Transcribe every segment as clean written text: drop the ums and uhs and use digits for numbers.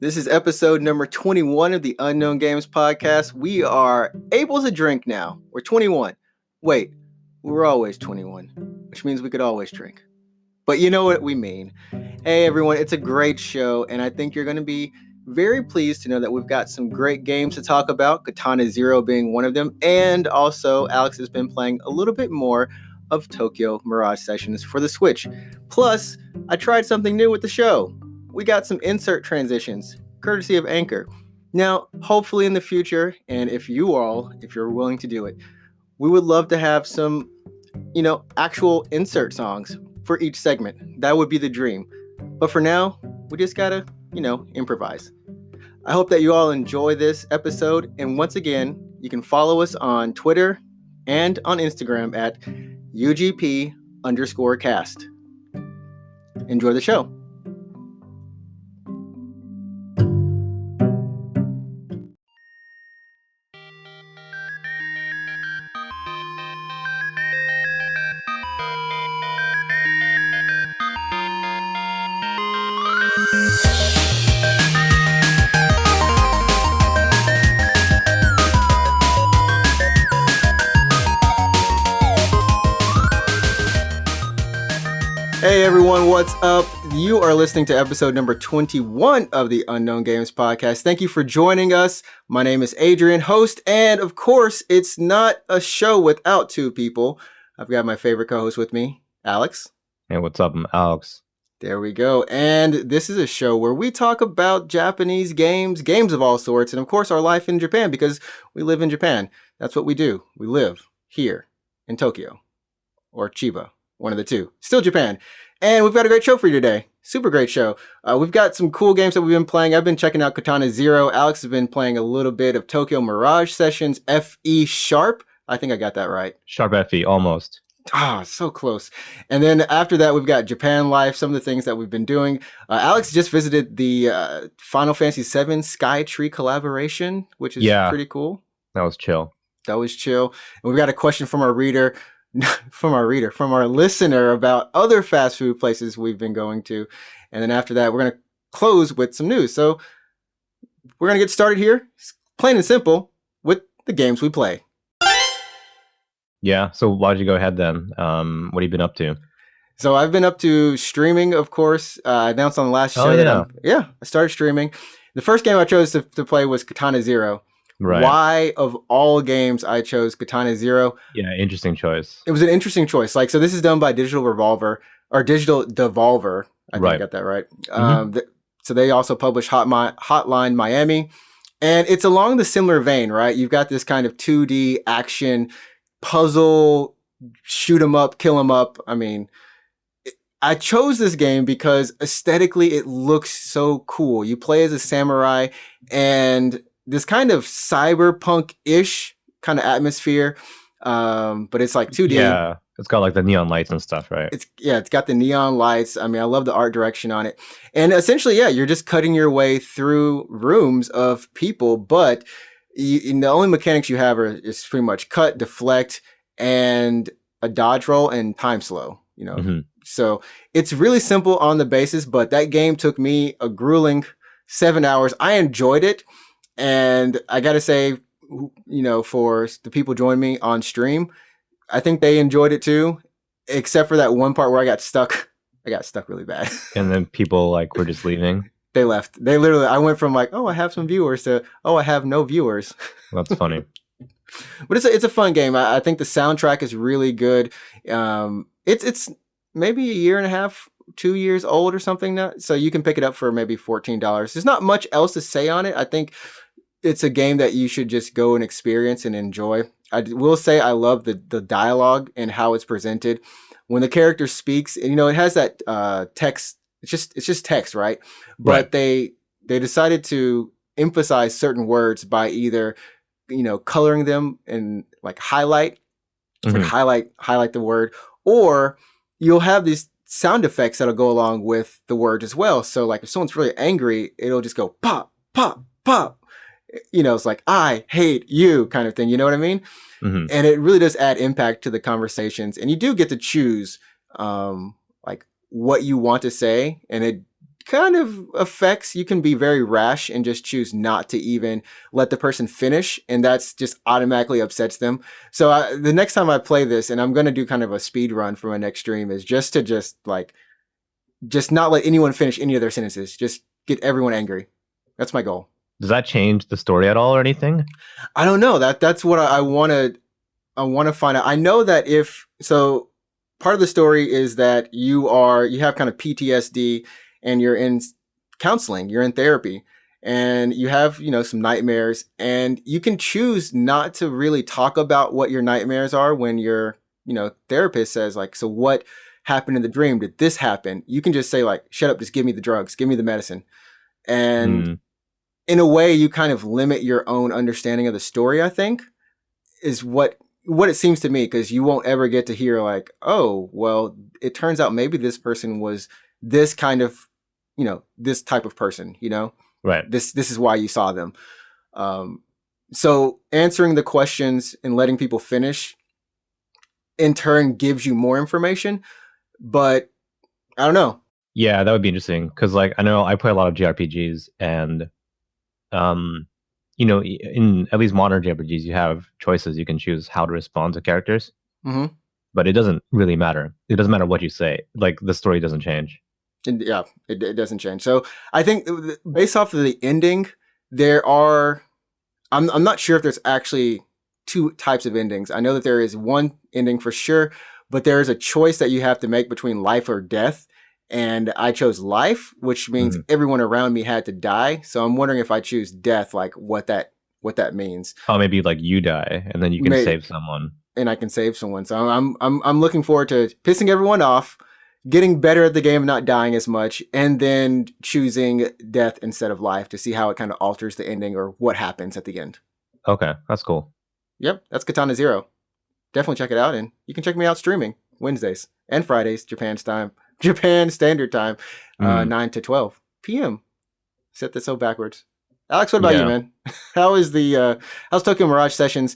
This is episode number 21 of the Unknown Games podcast. We are able to drink now. We're 21. Wait, we were always 21, which means we could always drink. But you know what we mean. Hey everyone, it's a great show, and I think you're going to be very pleased to know that we've got some great games to talk about, Katana Zero being one of them, and also Alex has been playing a little bit more of Tokyo Mirage Sessions for the Switch. Plus, I tried something new with the show. We got some insert transitions, courtesy of Encore. Now, hopefully in the future, and if you're willing to do it, we would love to have some, actual insert songs for each segment. That would be the dream. But for now, we just gotta, improvise. I hope that you all enjoy this episode. And once again, you can follow us on Twitter and on Instagram at UGP_cast. Enjoy the show. Hey everyone, what's up? You are listening to episode number 21 of the Unknown Games podcast. Thank you for joining us. My name is Adrian, host, and of course, it's not a show without two people. I've got my favorite co-host with me, Alex. Hey, what's up? I'm Alex. There we go. And this is a show where we talk about Japanese games of all sorts, and of course our life in Japan, because we live in Japan. That's what we do. We live here in Tokyo or Chiba. One of the two. Still Japan. And we've got a great show for you today. Super great show. We've got some cool games that we've been playing. I've been checking out Katana Zero. Alex has been playing a little bit of Tokyo Mirage Sessions FE Sharp. I think I got that right. Sharp FE, almost. So close. And then after that, we've got Japan Life, some of the things that we've been doing. Alex just visited the Final Fantasy 7 Skytree collaboration, which is pretty cool. That was chill. And we've got a question from our listener about other fast food places we've been going to. And then after that, we're going to close with some news. So we're going to get started here, plain and simple, with the games we play. Yeah. So why'd you go ahead then? What have you been up to? So I've been up to streaming, of course. I announced on the last show. I started streaming. The first game I chose to play was Katana Zero. Right. Why, of all games, I chose Katana Zero? Yeah, interesting choice. It was an interesting choice. So this is done by Digital Devolver. I think I got that right. Mm-hmm. So they also publish Hotline Miami. And it's along the similar vein, right? You've got this kind of 2D action puzzle, shoot 'em up, kill 'em up. I mean, I chose this game because aesthetically it looks so cool. You play as a samurai and this kind of cyberpunk-ish kind of atmosphere, but it's like 2D. Yeah, it's got like the neon lights and stuff, right? It's got the neon lights. I mean, I love the art direction on it. And essentially, you're just cutting your way through rooms of people, but the only mechanics you have is pretty much cut, deflect, and a dodge roll and time slow, Mm-hmm. So it's really simple on the basis, but that game took me a grueling 7 hours. I enjoyed it. And I got to say, for the people joining me on stream, I think they enjoyed it too, except for that one part where I got stuck. I got stuck really bad. And then people were just leaving. They left. I went from I have some viewers to, I have no viewers. That's funny. But it's a fun game. I think the soundtrack is really good. It's maybe a year and a half, 2 years old or something now. So you can pick it up for maybe $14. There's not much else to say on it. I think it's a game that you should just go and experience and enjoy. I will say I love the dialogue and how it's presented. When the character speaks, and it has that text. It's just text, right? But they decided to emphasize certain words by either coloring them and highlight, highlight the word, or you'll have these sound effects that'll go along with the word as well. So if someone's really angry, it'll just go pop, pop, pop. It's like, I hate you kind of thing. You know what I mean? Mm-hmm. And it really does add impact to the conversations. And you do get to choose what you want to say. And it kind of affects, you can be very rash and just choose not to even let the person finish, and that's just automatically upsets them. So the next time I play this, and I'm going to do kind of a speed run for my next stream, is just to just not let anyone finish any of their sentences. Just get everyone angry. That's my goal. Does that change the story at all or anything? I don't know. That's what I want to find out. I know that part of the story is that you have kind of PTSD and you're in counseling, you're in therapy, and you have, some nightmares, and you can choose not to really talk about what your nightmares are when your, therapist says like, so what happened in the dream? Did this happen? You can just say like, shut up, just give me the drugs, give me the medicine. And in a way, you kind of limit your own understanding of the story, I think, is what it seems to me, because you won't ever get to hear like, oh, well, it turns out maybe this person was this kind of, this type of person, Right. This is why you saw them. So answering the questions and letting people finish in turn gives you more information, but I don't know. Yeah, that would be interesting, because like I know I play a lot of JRPGs, and in at least modern JRPGs, you have choices. You can choose how to respond to characters, but it doesn't really matter. It doesn't matter what you say. Like the story doesn't change. Yeah, it doesn't change. So I think based off of the ending, I'm not sure if there's actually two types of endings. I know that there is one ending for sure, but there is a choice that you have to make between life or death. And I chose life, which means everyone around me had to die. So I'm wondering if I choose death, like what that means. Oh, maybe like you die and then you can save someone. And I can save someone. So I'm looking forward to pissing everyone off, getting better at the game, not dying as much, and then choosing death instead of life to see how it kind of alters the ending or what happens at the end. Okay, that's cool. Yep, that's Katana Zero. Definitely check it out, and you can check me out streaming Wednesdays and Fridays, Japan Standard Time, 9 to 12 p.m. Set this so backwards. Alex, what about you, man? How's Tokyo Mirage Sessions?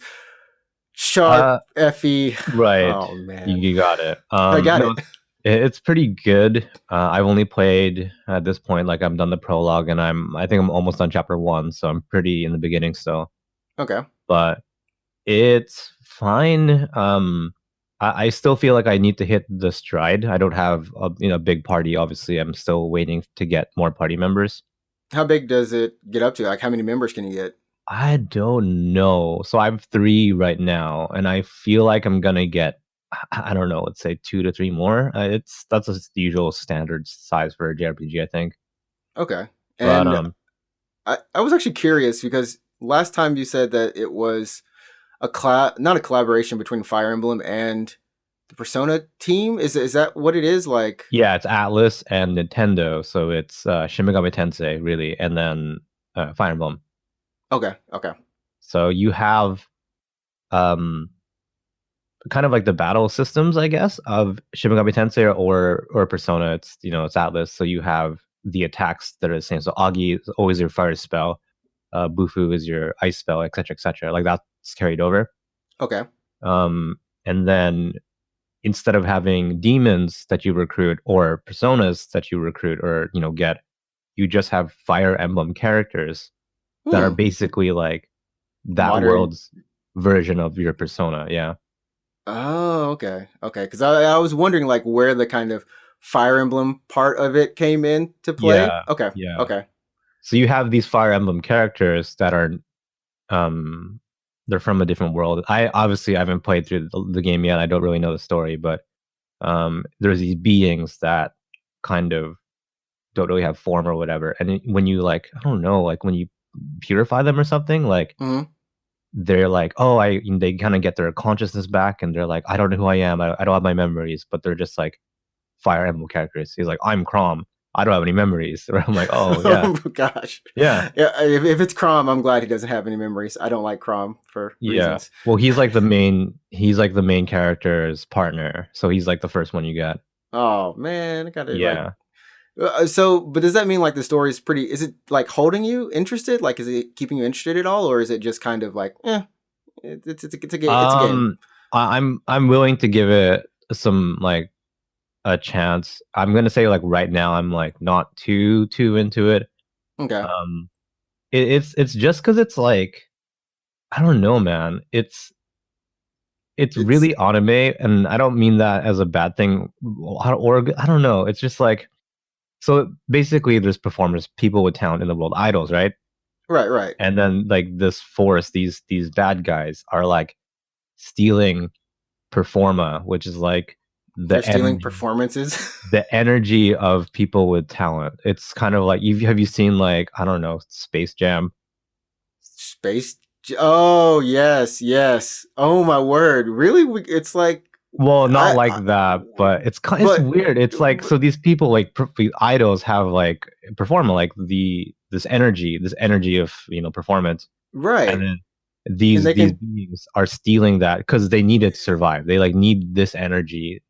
Sharp, FE. Right. Oh, man. You got it. I got it. It's pretty good. I've only played at this point, like I'm done the prologue, and I think I'm almost done chapter 1, so I'm pretty in the beginning still. Okay. But it's fine. I still feel like I need to hit the stride. I don't have a big party. Obviously, I'm still waiting to get more party members. How big does it get up to? Like, how many members can you get? I don't know. So I have 3 right now, and I feel like I'm gonna get, I don't know, let's say 2 to 3 more. That's the usual standard size for a JRPG, I think. Okay. And but, I was actually curious because last time you said that it was not a collaboration between Fire Emblem and the Persona team. Is that what it is? Like, yeah, it's Atlas and Nintendo, so it's Shin Megami Tensei really, and then Fire Emblem. Okay. So you have kind of like the battle systems, I guess, of Shin Megami Tensei or Persona. It's it's Atlas, so you have the attacks that are the same. So Agi is always your fire spell, Bufu is your ice spell, etc., etc. Like that's carried over. Okay. And then instead of having demons that you recruit or personas that you recruit or get, you just have Fire Emblem characters that are basically like that world's version of your persona. Yeah. Oh, okay. Because I was wondering like where the kind of Fire Emblem part of it came in to play. Yeah. Okay. Yeah. Okay. So you have these Fire Emblem characters that are they're from a different world. I haven't played through the game yet. I don't really know the story, but there's these beings that kind of don't really have form or whatever. And when you I don't know, like when you purify them or something, like they're like, they kind of get their consciousness back, and they're like, I don't know who I am. I don't have my memories, but they're just like Fire Emblem characters. He's like, I'm Chrom. I don't have any memories. Or I'm like, oh yeah. Oh gosh. Yeah. If it's Chrom, I'm glad he doesn't have any memories. I don't like Chrom for reasons. Well, he's like the main character's partner. So he's like the first one you get. Oh man, I gotta but does that mean like the story is pretty? Is it like holding you interested? Like, is it keeping you interested at all, or is it just kind of like, it's a game? I'm willing to give it some like a chance. I'm gonna say like right now I'm like not too into it. Okay. It's just because it's like I don't know, man. It's It's really anime, and I don't mean that as a bad thing or I don't know. It's just like so basically there's performers, people with talent in the world, idols, right? right. And then like this force, these bad guys are like stealing performa, which is like They're the stealing energy performances. the energy of people with talent. It's kind of like have you seen like I don't know Space Jam? Space. Oh yes. Oh my word! Really? It's like Well, not I like that, but it's but weird. It's like so these people like the idols have like performa like this energy of performance, and right, then and they these can. beings are stealing that because they need it to survive. They like need this energy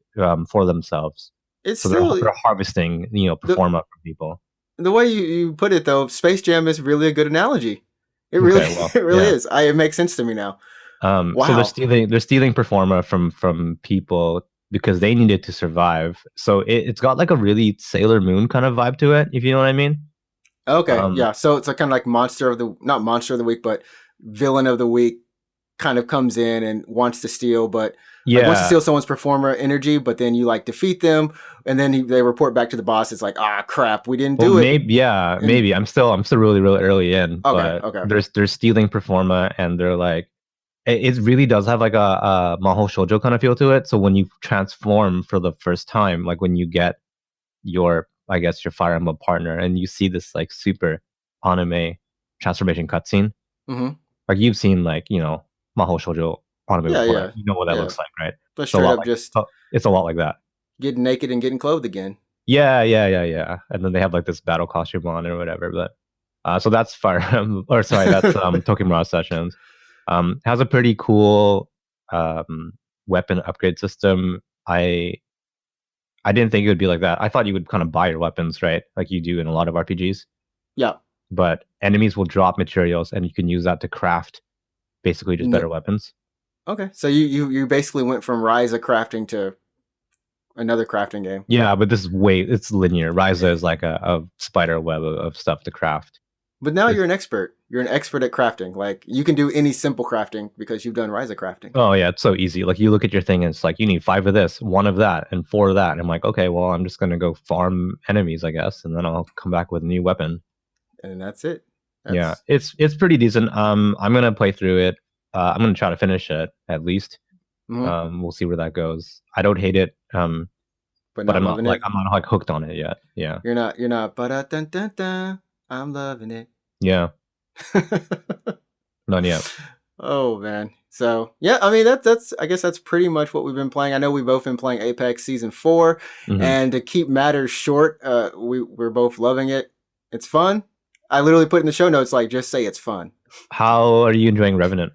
for themselves, It's so still they're harvesting the performa from people. the way you put it though. Space Jam is really a good analogy. It really Okay, well, it really yeah. is. It makes sense to me now. So Wow. they're stealing performa from people because they need it to survive. So it's got like a really Sailor Moon kind of vibe to it, if you know what I mean. Okay, Um, yeah. So it's like kind of like not monster of the week, but villain of the week kind of comes in and wants to steal, but like wants to yeah. steal someone's performer energy, but then you like defeat them, and then they report back to the boss. It's like, ah, crap, we didn't Well, do it. maybe yeah, And maybe I'm still really early in, okay, but okay, they're stealing performa and they're like it really does have like a Mahou Shoujo kind of feel to it. So when you transform for the first time, like when you get your I guess your Fire Emblem partner and you see this like super anime transformation cutscene, mm-hmm. like you've seen like Mahou Shoujo anime Yeah, before, right? yeah, You know what that yeah. looks like, right? But It's a straight lot up like just it's a lot like that. getting naked and getting clothed again. Yeah. And then they have like this battle costume on or whatever. But so that's Fire Emblem, or sorry, that's Tokyo Mirage Sessions. Has a pretty cool weapon upgrade system. I didn't think it would be like that. I thought you would kind of buy your weapons, right? Like you do in a lot of RPGs. Yeah. But enemies will drop materials and you can use that to craft basically just better weapons. Okay, so you basically went from Rise of crafting to another crafting game. Yeah, but this is it's linear. Ryza is like a spider web of stuff to craft. But now you're an expert. You're an expert at crafting. Like you can do any simple crafting because you've done Rise of crafting. Oh yeah, it's so easy. Like you look at your thing and it's like you need 5 of this, 1 of that, and 4 of that. And I'm like, okay, well I'm just gonna go farm enemies, I guess, and then I'll come back with a new weapon. And that's it. Yeah, That's it's pretty decent. I'm gonna play through it. I'm gonna try to finish it at least. mm-hmm. We'll see where that goes. I don't hate it. But But not loving it. I'm not like hooked on it yet. Yeah. You're not Ba-da-dun-dun-dun. I'm loving it. Yeah. Not yet. Oh man. So yeah, I mean that's I guess that's pretty much what we've been playing. I know we've both been playing Apex Season 4, and to keep matters short, we're both loving it. It's fun. I literally put in the show notes like just say it's fun. How are you enjoying Revenant?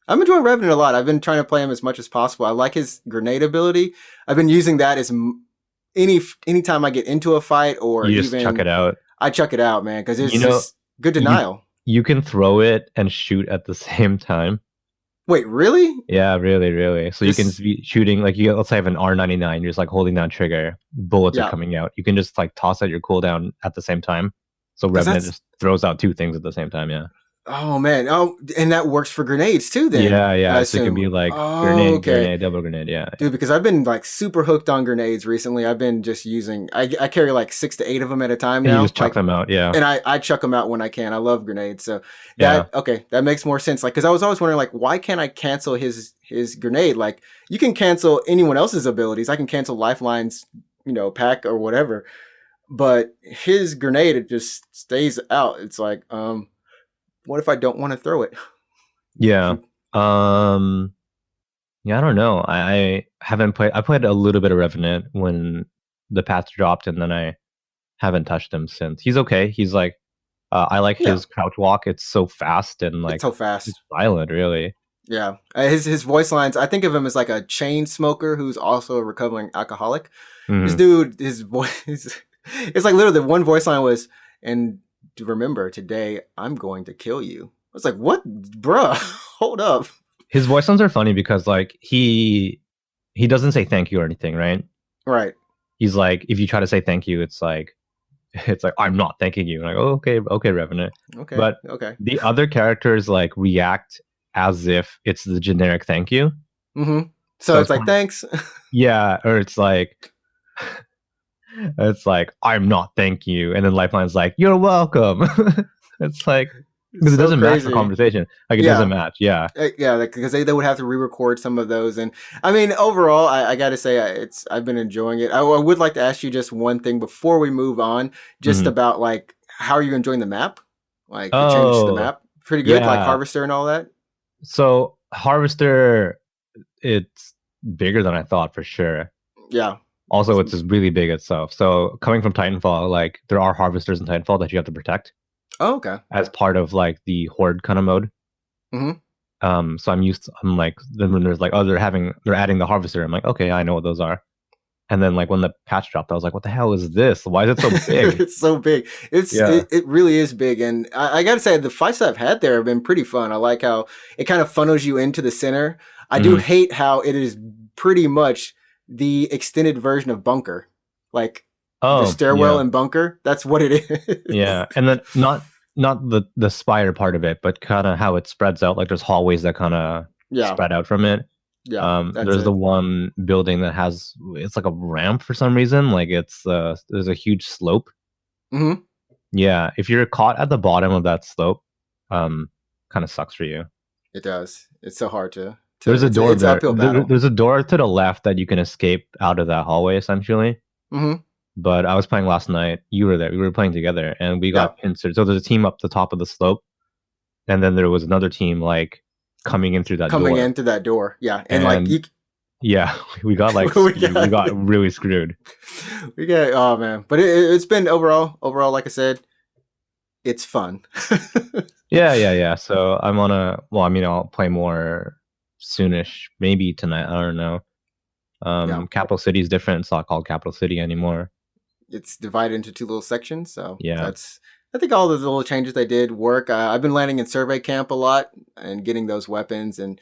I'm enjoying Revenant a lot. I've been trying to play him as much as possible. I like his grenade ability. I've been using that as anytime I get into a fight or You just chuck it out. I chuck it out, man, because it's just good denial. You can throw it and shoot at the same time. Wait, really? Yeah, really. So you can be shooting like let's say I have an R99. You're just like holding down trigger. Bullets are coming out. You can just like toss out your cooldown at the same time. So Revenant just throws out 2 things at the same time. Yeah. Oh man! Oh, and that works for grenades too. Then yeah. So it can be like grenade, double grenade. Yeah, dude. Because I've been like super hooked on grenades recently. I've been just using. I carry like 6 to 8 of them at a time now. You just chuck them out. Yeah, and I chuck them out when I can. I love grenades. So that makes more sense. Like because I was always wondering like why can't I cancel his grenade? Like you can cancel anyone else's abilities. I can cancel Lifeline's pack or whatever, but his grenade it just stays out. It's like what if I don't want to throw it? Yeah. Yeah, I don't know. I haven't played. I played a little bit of Revenant when the patch dropped, and then I haven't touched him since. He's okay. He's like, I like his crouch walk. It's so fast and like it's so fast. It's violent, really. Yeah, his voice lines. I think of him as like a chain smoker who's also a recovering alcoholic. Mm-hmm. This dude, his voice, it's like literally the one voice line was, and remember today I'm going to kill you. I was like, what, bruh? Hold up. His voice lines are funny because like he doesn't say thank you or anything, right? Right. he's like, if you try to say thank you, it's like I'm not thanking you. Like, oh, okay, Revenant. Okay. But Okay. the other characters like react as if it's the generic thank you. Mm-hmm. So it's like thanks. Yeah, or it's like I'm not thank you, and then Lifeline's like you're welcome. It's like because it doesn't match the conversation. Like it doesn't match. Yeah. Yeah, because they would have to re-record some of those, and I mean, overall, I got to say, I've been enjoying it. I would like to ask you just one thing before we move on, just about like how are you enjoying the map, like the changes to the map? Pretty good, like Harvester and all that. So Harvester, it's bigger than I thought for sure. Yeah. Also, it's just really big itself. So coming from Titanfall, like there are Harvesters in Titanfall that you have to protect. Oh, okay. As part of like the Horde kind of mode. So I'm like, then when there's like, oh, they're adding the Harvester, I'm like, okay, I know what those are. And then like when the patch dropped, I was like, what the hell is this? Why is it so big? It's so big. It really is big. And I gotta say, the fights that I've had there have been pretty fun. I like how it kind of funnels you into the center. I do hate how it is pretty much the extended version of Bunker. Like the stairwell in Bunker. That's what it is. Yeah. And then not the spire part of it, but kind of how it spreads out. Like there's hallways that kind of spread out from it. Yeah. There's the one building that it's like a ramp for some reason. Like there's a huge slope. Yeah. If you're caught at the bottom of that slope, kind of sucks for you. It does. It's so hard to. There's a door there. There's a door to the left that you can escape out of that hallway, essentially. But I was playing last night. You were there. We were playing together, and we got pincered. So there's a team up the top of the slope, and then there was another team like coming in through that door. Yeah, and like we got like we got really screwed. Oh man, but it's been overall, like I said, it's fun. Yeah. So I'm on I'll play more soonish, maybe tonight. I don't know. Capital City is different. It's not called Capital City anymore. It's divided into two little sections. So I think all the little changes they did work. I've been landing in survey camp a lot and getting those weapons, and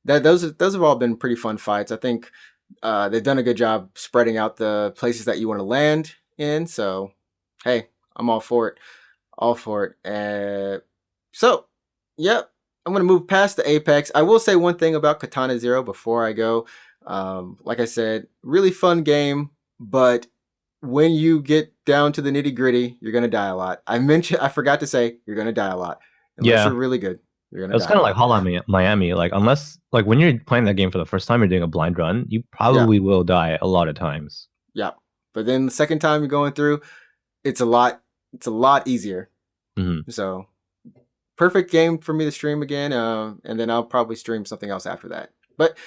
those have all been pretty fun fights. I think they've done a good job spreading out the places that you want to land in. So hey, I'm all for it. So I'm going to move past the Apex. I will say one thing about Katana Zero before I go. Like I said, really fun game, but when you get down to the nitty gritty, you're going to die a lot. I forgot to say, you're going to die a lot. Unless you're really good. You're going to die. It's kind of like Hollow Miami. Like, unless, like, when you're playing that game for the first time, you're doing a blind run, you probably will die a lot of times. Yeah. But then the second time you're going through, it's a lot easier. So, perfect game for me to stream again. And then I'll probably stream something else after that. But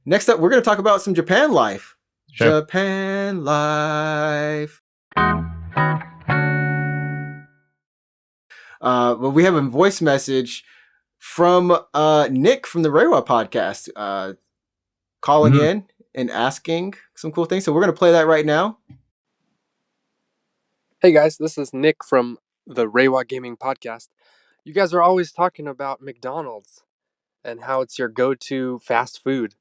next up, we're going to talk about some Japan life. Sure. Japan life. Well, we have a voice message from Nick from the Reiwa podcast, calling in and asking some cool things. So we're going to play that right now. Hey guys, this is Nick from the Reiwa Gaming Podcast. You guys are always talking about McDonald's and how it's your go-to fast food.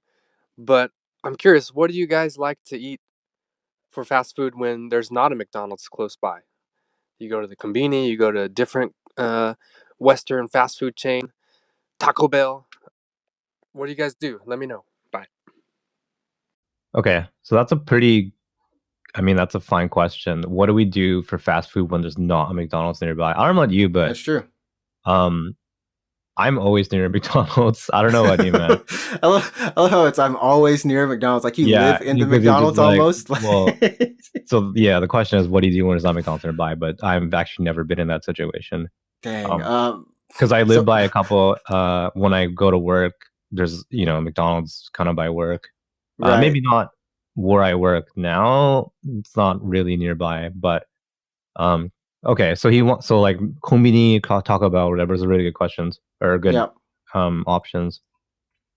But I'm curious, what do you guys like to eat for fast food when there's not a McDonald's close by? You go to the Konbini, you go to a different Western fast food chain, Taco Bell. What do you guys do? Let me know. Bye. Okay, so that's a fine question. What do we do for fast food when there's not a McDonald's nearby? I don't know about you, but that's true. I'm always near McDonald's. I don't know about you, man. I love how I'm always near McDonald's. Like you live in the McDonald's almost. Well, so yeah, the question is, what do you do when there's not McDonald's nearby? But I've actually never been in that situation. Dang. Because I live by a couple. When I go to work, there's McDonald's kind of by work. Right. Maybe not where I work now. It's not really nearby, but okay. So like Konbini, Taco Bell, whatever is a really good questions or good options.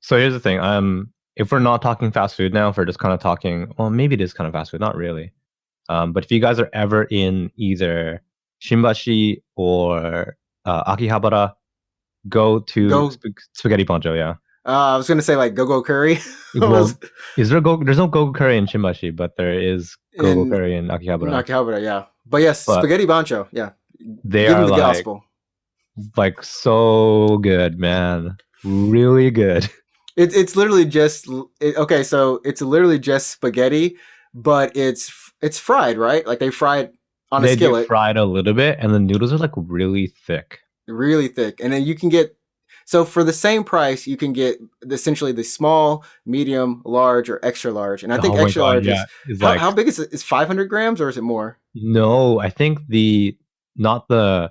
So here's the thing. If we're not talking fast food now, if we're just kind of talking, well, maybe it is kind of fast food, not really. But if you guys are ever in either Shimbashi or Akihabara, go to Spaghetti Poncho. Yeah. I was gonna say like go curry. I was Well, there's no gogo curry in Shimbashi, but there is gogo in curry in Akihabara. Akihabara, yeah. But yes, But spaghetti bancho, yeah. they Give him are the gospel. like so good, man. Really good. It's literally just okay. So it's literally just spaghetti, but it's fried, right? Like they fry it on a They do skillet, fry it a little bit, and the noodles are like really thick. really thick, and then you can get. So for the same price, you can get essentially the small, medium, large, or extra large. And I think Oh my extra god, large yeah. is It's how like big is it? Is 500 grams or is it more? no, I think not the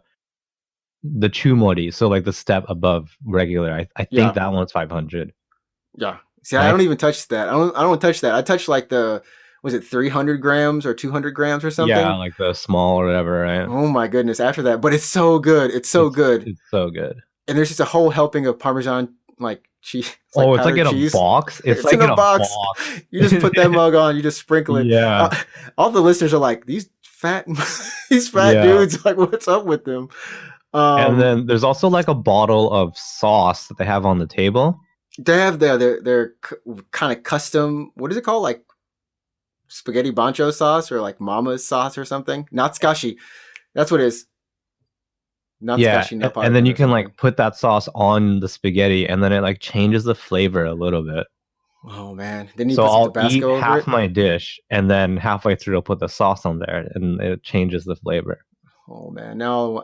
chumori, so like the step above regular. I think Yeah, that one's 500. yeah. See, And I I don't even touch that. I don't touch that. I touch like was it 300 grams or 200 grams or yeah, something? like the small or whatever, right? Oh my goodness! After that, but it's so good. It's so good. It's so good. And there's just a whole helping of Parmesan like cheese. It's like Oh, it's like powdered in a cheese. box. It's It's like in in a a box. box. You just put that mug on. You just sprinkle it. Yeah, All the listeners are like these fat, these fat yeah. dudes. Like, what's up with them? And then there's also like a bottle of sauce that they have on the table. They have their kind of custom. What is it called? Like spaghetti bancho sauce or like mama's sauce or something. Natsukashi. That's what it is. Yeah, Natsukashi and then Napari you or can like something. put that sauce on the spaghetti, and then it like changes the flavor a little bit. Oh man! Then you So put some I'll eat Tabasco over half it. my dish, and then halfway through I'll put the sauce on there, and it changes the flavor. Oh man! Now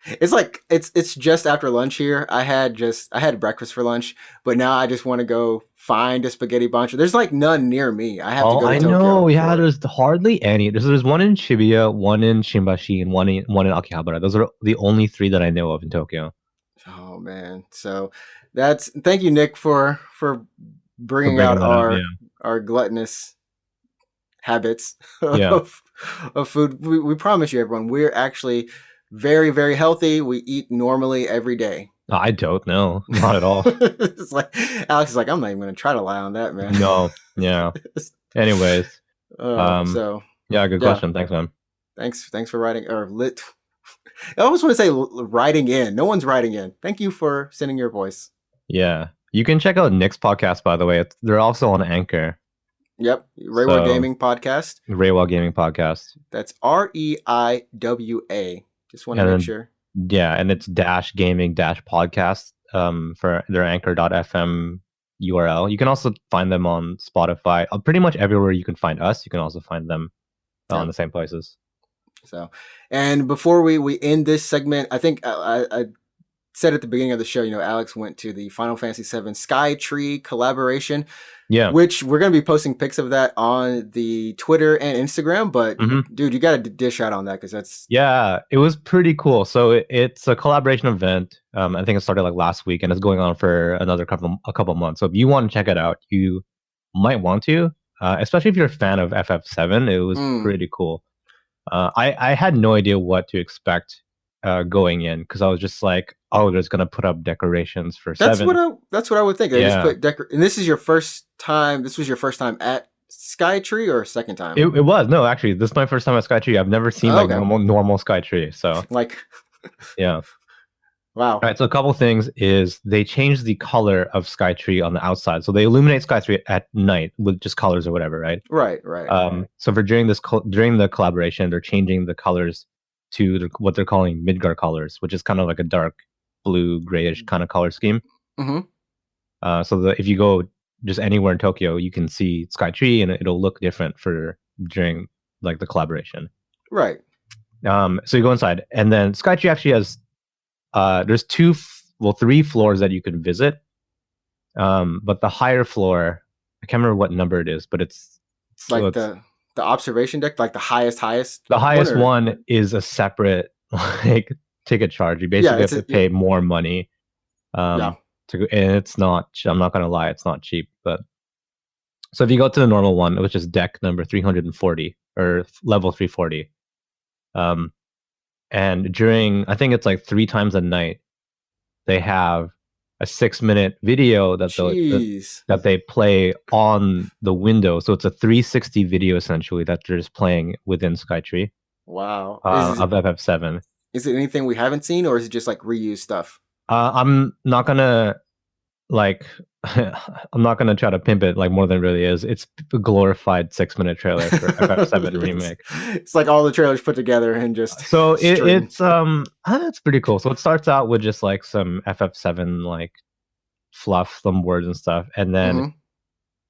it's like it's just after lunch here. I had breakfast for lunch, but now I just want to go find a spaghetti bancho. There's like none near me. I have to Oh, go to I know. Tokyo Yeah, for it. there's hardly any. There's one in Shibuya, one in Shimbashi, and one in Akihabara. Those are the only three that I know of in Tokyo. Oh man! So that's thank you, Nick, for For bringing bringing out that up, yeah, our gluttonous habits yeah. of food. We promise you, everyone, we're actually very very healthy. We eat normally every day. I don't know, not at all. It's like Alex is like, I'm not even gonna try to lie on that, man. No, yeah. Anyways, um, So yeah, good yeah, question. Thanks, man. thanks for writing or lit. I always want to say writing in. No one's writing in. Thank you for sending your voice. Yeah, you can check out Nick's podcast, by the way. They're also on Anchor. Yep, Reiwa So Gaming Podcast. Reiwa Gaming Podcast, That's REIWA. Just want to and make then sure. yeah, and it's dash gaming dash podcast for their anchor.fm URL. You can also find them on Spotify. Pretty much everywhere you can find us, you can also find them on Yep. the same places. So, and before we end this segment, I think I said at the beginning of the show, Alex went to the Final Fantasy VII Skytree collaboration. Yeah. Which we're going to be posting pics of that on the Twitter and Instagram. But dude, you got to dish out on that because that's it was pretty cool. So it's a collaboration event. I think it started like last week and it's going on for a couple months. So if you want to check it out, you might want to, especially if you're a fan of FF7. It was pretty cool. I had no idea what to expect going in because I was just like, oh, there's gonna put up decorations for that's 7. That's what I would think. They just Yeah. put and this is your first time. This was your first time at Skytree or second time? It was no, actually, this is my first time at Skytree. I've never seen like normal Skytree. So like, yeah. Wow. All right. So a couple things is they changed the color of Skytree on the outside. So they illuminate Skytree at night with just colors or whatever, right? Right. So for during the collaboration, they're changing the colors to what they're calling Midgar colors, which is kind of like a dark blue, grayish kind of color scheme. So if you go just anywhere in Tokyo, you can see Skytree, and it'll look different during like the collaboration. Right. So you go inside, and then Skytree actually has there's 3 floors that you can visit. But the higher floor, I can't remember what number it is, but it's like the observation deck, like the highest. The highest one is a separate like ticket charge. You basically have to pay more money. And it's not. I'm not gonna lie, it's not cheap. But so if you go to the normal one, which is deck number 340 or level 340, and during, I think it's like 3 times a night, they have a 6-minute video that they play on the window. So it's a 360 video essentially that they're just playing within Skytree. Wow. Of FF7. Is it anything we haven't seen, or is it just like reused stuff? I'm not gonna like I'm not gonna try to pimp it like more than it really is. It's a glorified 6-minute trailer for FF7 remake. It's like all the trailers put together and just So string. it's pretty cool. So it starts out with just like some FF7 like fluff, some words and stuff, and then Mhm.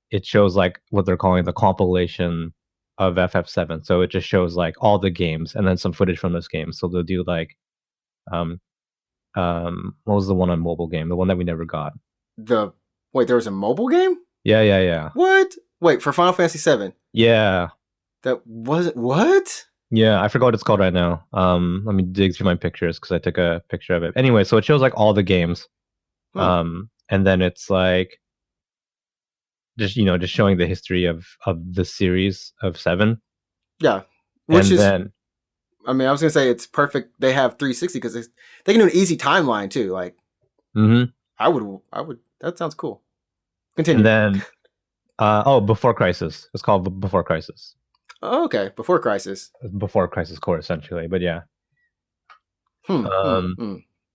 it shows like what they're calling the compilation of FF7. So it just shows like all the games and then some footage from those games. So they'll do like um what was the one on mobile game? The one that we never got. Wait, there was a mobile game? Yeah. What? Wait, for Final Fantasy 7. Yeah. That wasn't what? Yeah, I forgot what it's called right now. Let me dig through my pictures because I took a picture of it. Anyway, so it shows like all the games. Huh. And then it's like just just showing the history of the series of 7. Yeah. Which And is then I mean, I was gonna say it's perfect. They have 360 because they can do an easy timeline too. Like mhm. I would. That sounds cool. And Continue. then Before Crisis. It's called Before Crisis. Oh, okay, Before Crisis. Before Crisis Core essentially, but yeah. Hmm.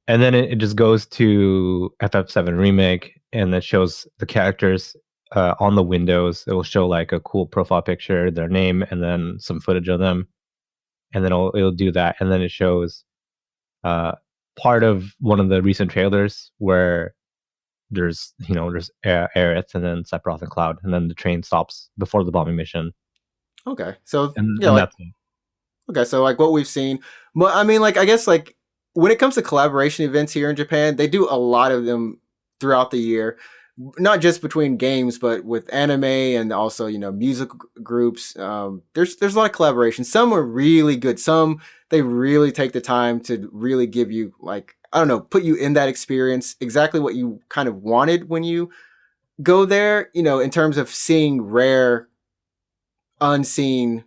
And then it just goes to FF7 remake and it shows the characters on the windows. It will show like a cool profile picture, their name, and then some footage of them. And then it'll do that, and then it shows part of one of the recent trailers where there's Aerith and then Sephiroth and Cloud, and then the train stops before the bombing mission, Okay, so and, yeah, and like that's it. okay, so like what we've seen. But I mean, like I guess like when it comes to collaboration events here in Japan, they do a lot of them throughout the year. Not just between games, but with anime and also music groups. There's a lot of collaboration. Some are really good. Some they really take the time to really give you like I don't know, put you in that experience exactly what you kind of wanted when you go there. In terms of seeing rare, unseen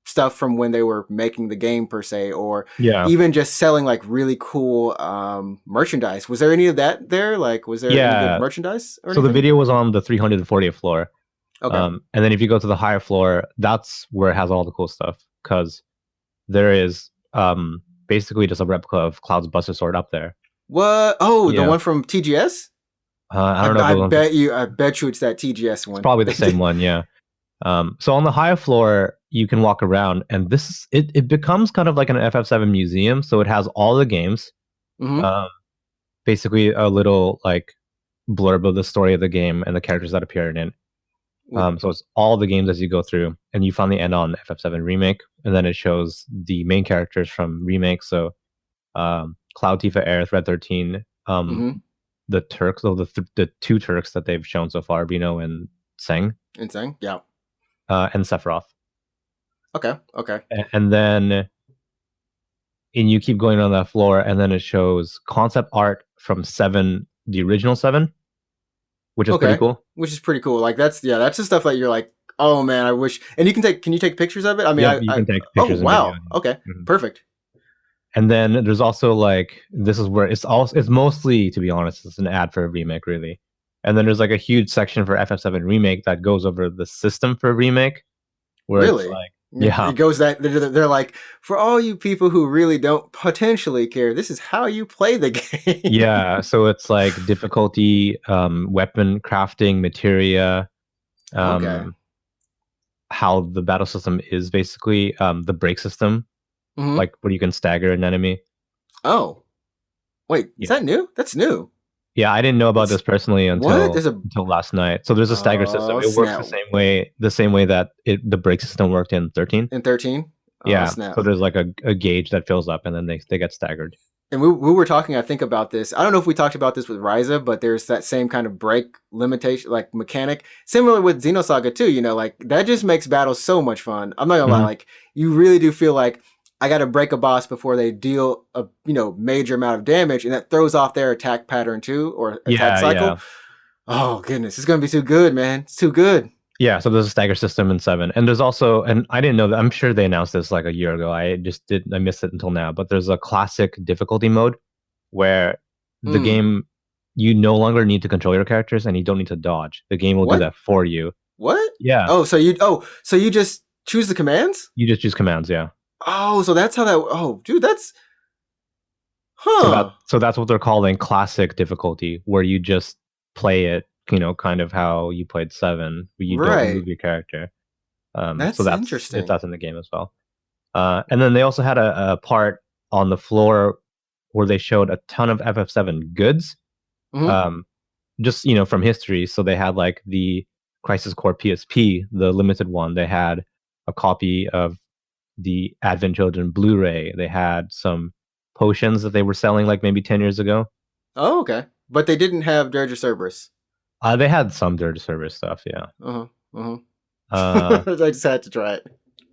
stuff from when they were making the game per se, or Yeah, even just selling like really cool merchandise. Was there any of that there? Like, was there any good yeah. merchandise or So the anything? video was on the 340th floor, Okay. and then if you go to the higher floor, that's where it has all the cool stuff because there is basically just a replica of Cloud's Buster Sword up there. What? Oh, the Yeah. one from TGS? I don't know. I if it was- bet you it's that TGS one. It's probably the same one, yeah. So on the higher floor, you can walk around, and it becomes kind of like an FF7 museum. So it has all the games, Mhm. basically a little like blurb of the story of the game and the characters that appear in it. So it's all the games as you go through, and you finally end on FF7 remake, and then it shows the main characters from remake. So Cloud, Tifa, Aerith, Red 13, Mhm. the Turks, the two Turks that they've shown so far, Bino and Seng, Insane. Yeah. and Sephiroth. Okay. And then you keep going on that floor, and then it shows concept art from 7, the original 7, which is pretty cool. Which is pretty cool. Like that's the stuff that you're like, oh man, I wish. And can you take pictures of it? I mean, Yeah, you can take oh pictures and wow. video. Okay. Mhm. Perfect. And then there's also like this is where it's mostly, to be honest, it's an ad for a remake, really. And then there's like a huge section for FF7 remake that goes over the system for remake, where Really? it's like, yeah, It goes that they're like, for all you people who really don't potentially care, this is how you play the game. yeah. So it's like difficulty, weapon crafting, materia, Okay. how the battle system is basically, the break system, Mhm. like where you can stagger an enemy. Oh, wait, is Yeah. that new? That's new. Yeah, I didn't know about this personally What? until last night. So there's a stagger system. Oh, It works snap. the same way that the break system worked in 13. In 13? Oh, Yeah. snap. So there's like a gauge that fills up, and then they get staggered. And we were talking, I think, about this. I don't know if we talked about this with Ryza, but there's that same kind of break limitation, like mechanic, similar with Xenosaga too. Like that just makes battles so much fun. I'm not gonna lie, Mhm. like you really do feel like I got to break a boss before they deal a major amount of damage, and that throws off their attack pattern too, or attack cycle. Yeah. Oh goodness, it's gonna be too good, man. It's too good. Yeah, so there's a stagger system in 7, and there's also, and I didn't know that. I'm sure they announced this like a year ago. I missed it until now. But there's a classic difficulty mode where the game, you no longer need to control your characters, and you don't need to dodge. The game will do that for you. What? Yeah. Oh, so you just choose the commands? You just choose commands. Yeah. Oh, so that's how that. Oh, dude, that's. Huh. So that's what they're calling classic difficulty, where you just play it, kind of how you played 7, where you don't Right. move your character. That's So interesting. that's in the game as well. And then they also had a part on the floor where they showed a ton of FF7 goods, Mhm. just from history. So they had like the Crisis Core PSP, the limited one. They had a copy of the Advent Children Blu-ray. They had some potions that they were selling like maybe 10 years ago. Oh, okay. But they didn't have Dirge of Cerberus. They had some Dirge Service stuff, yeah. Uh-huh. Uh-huh. Uh, I just had to try it.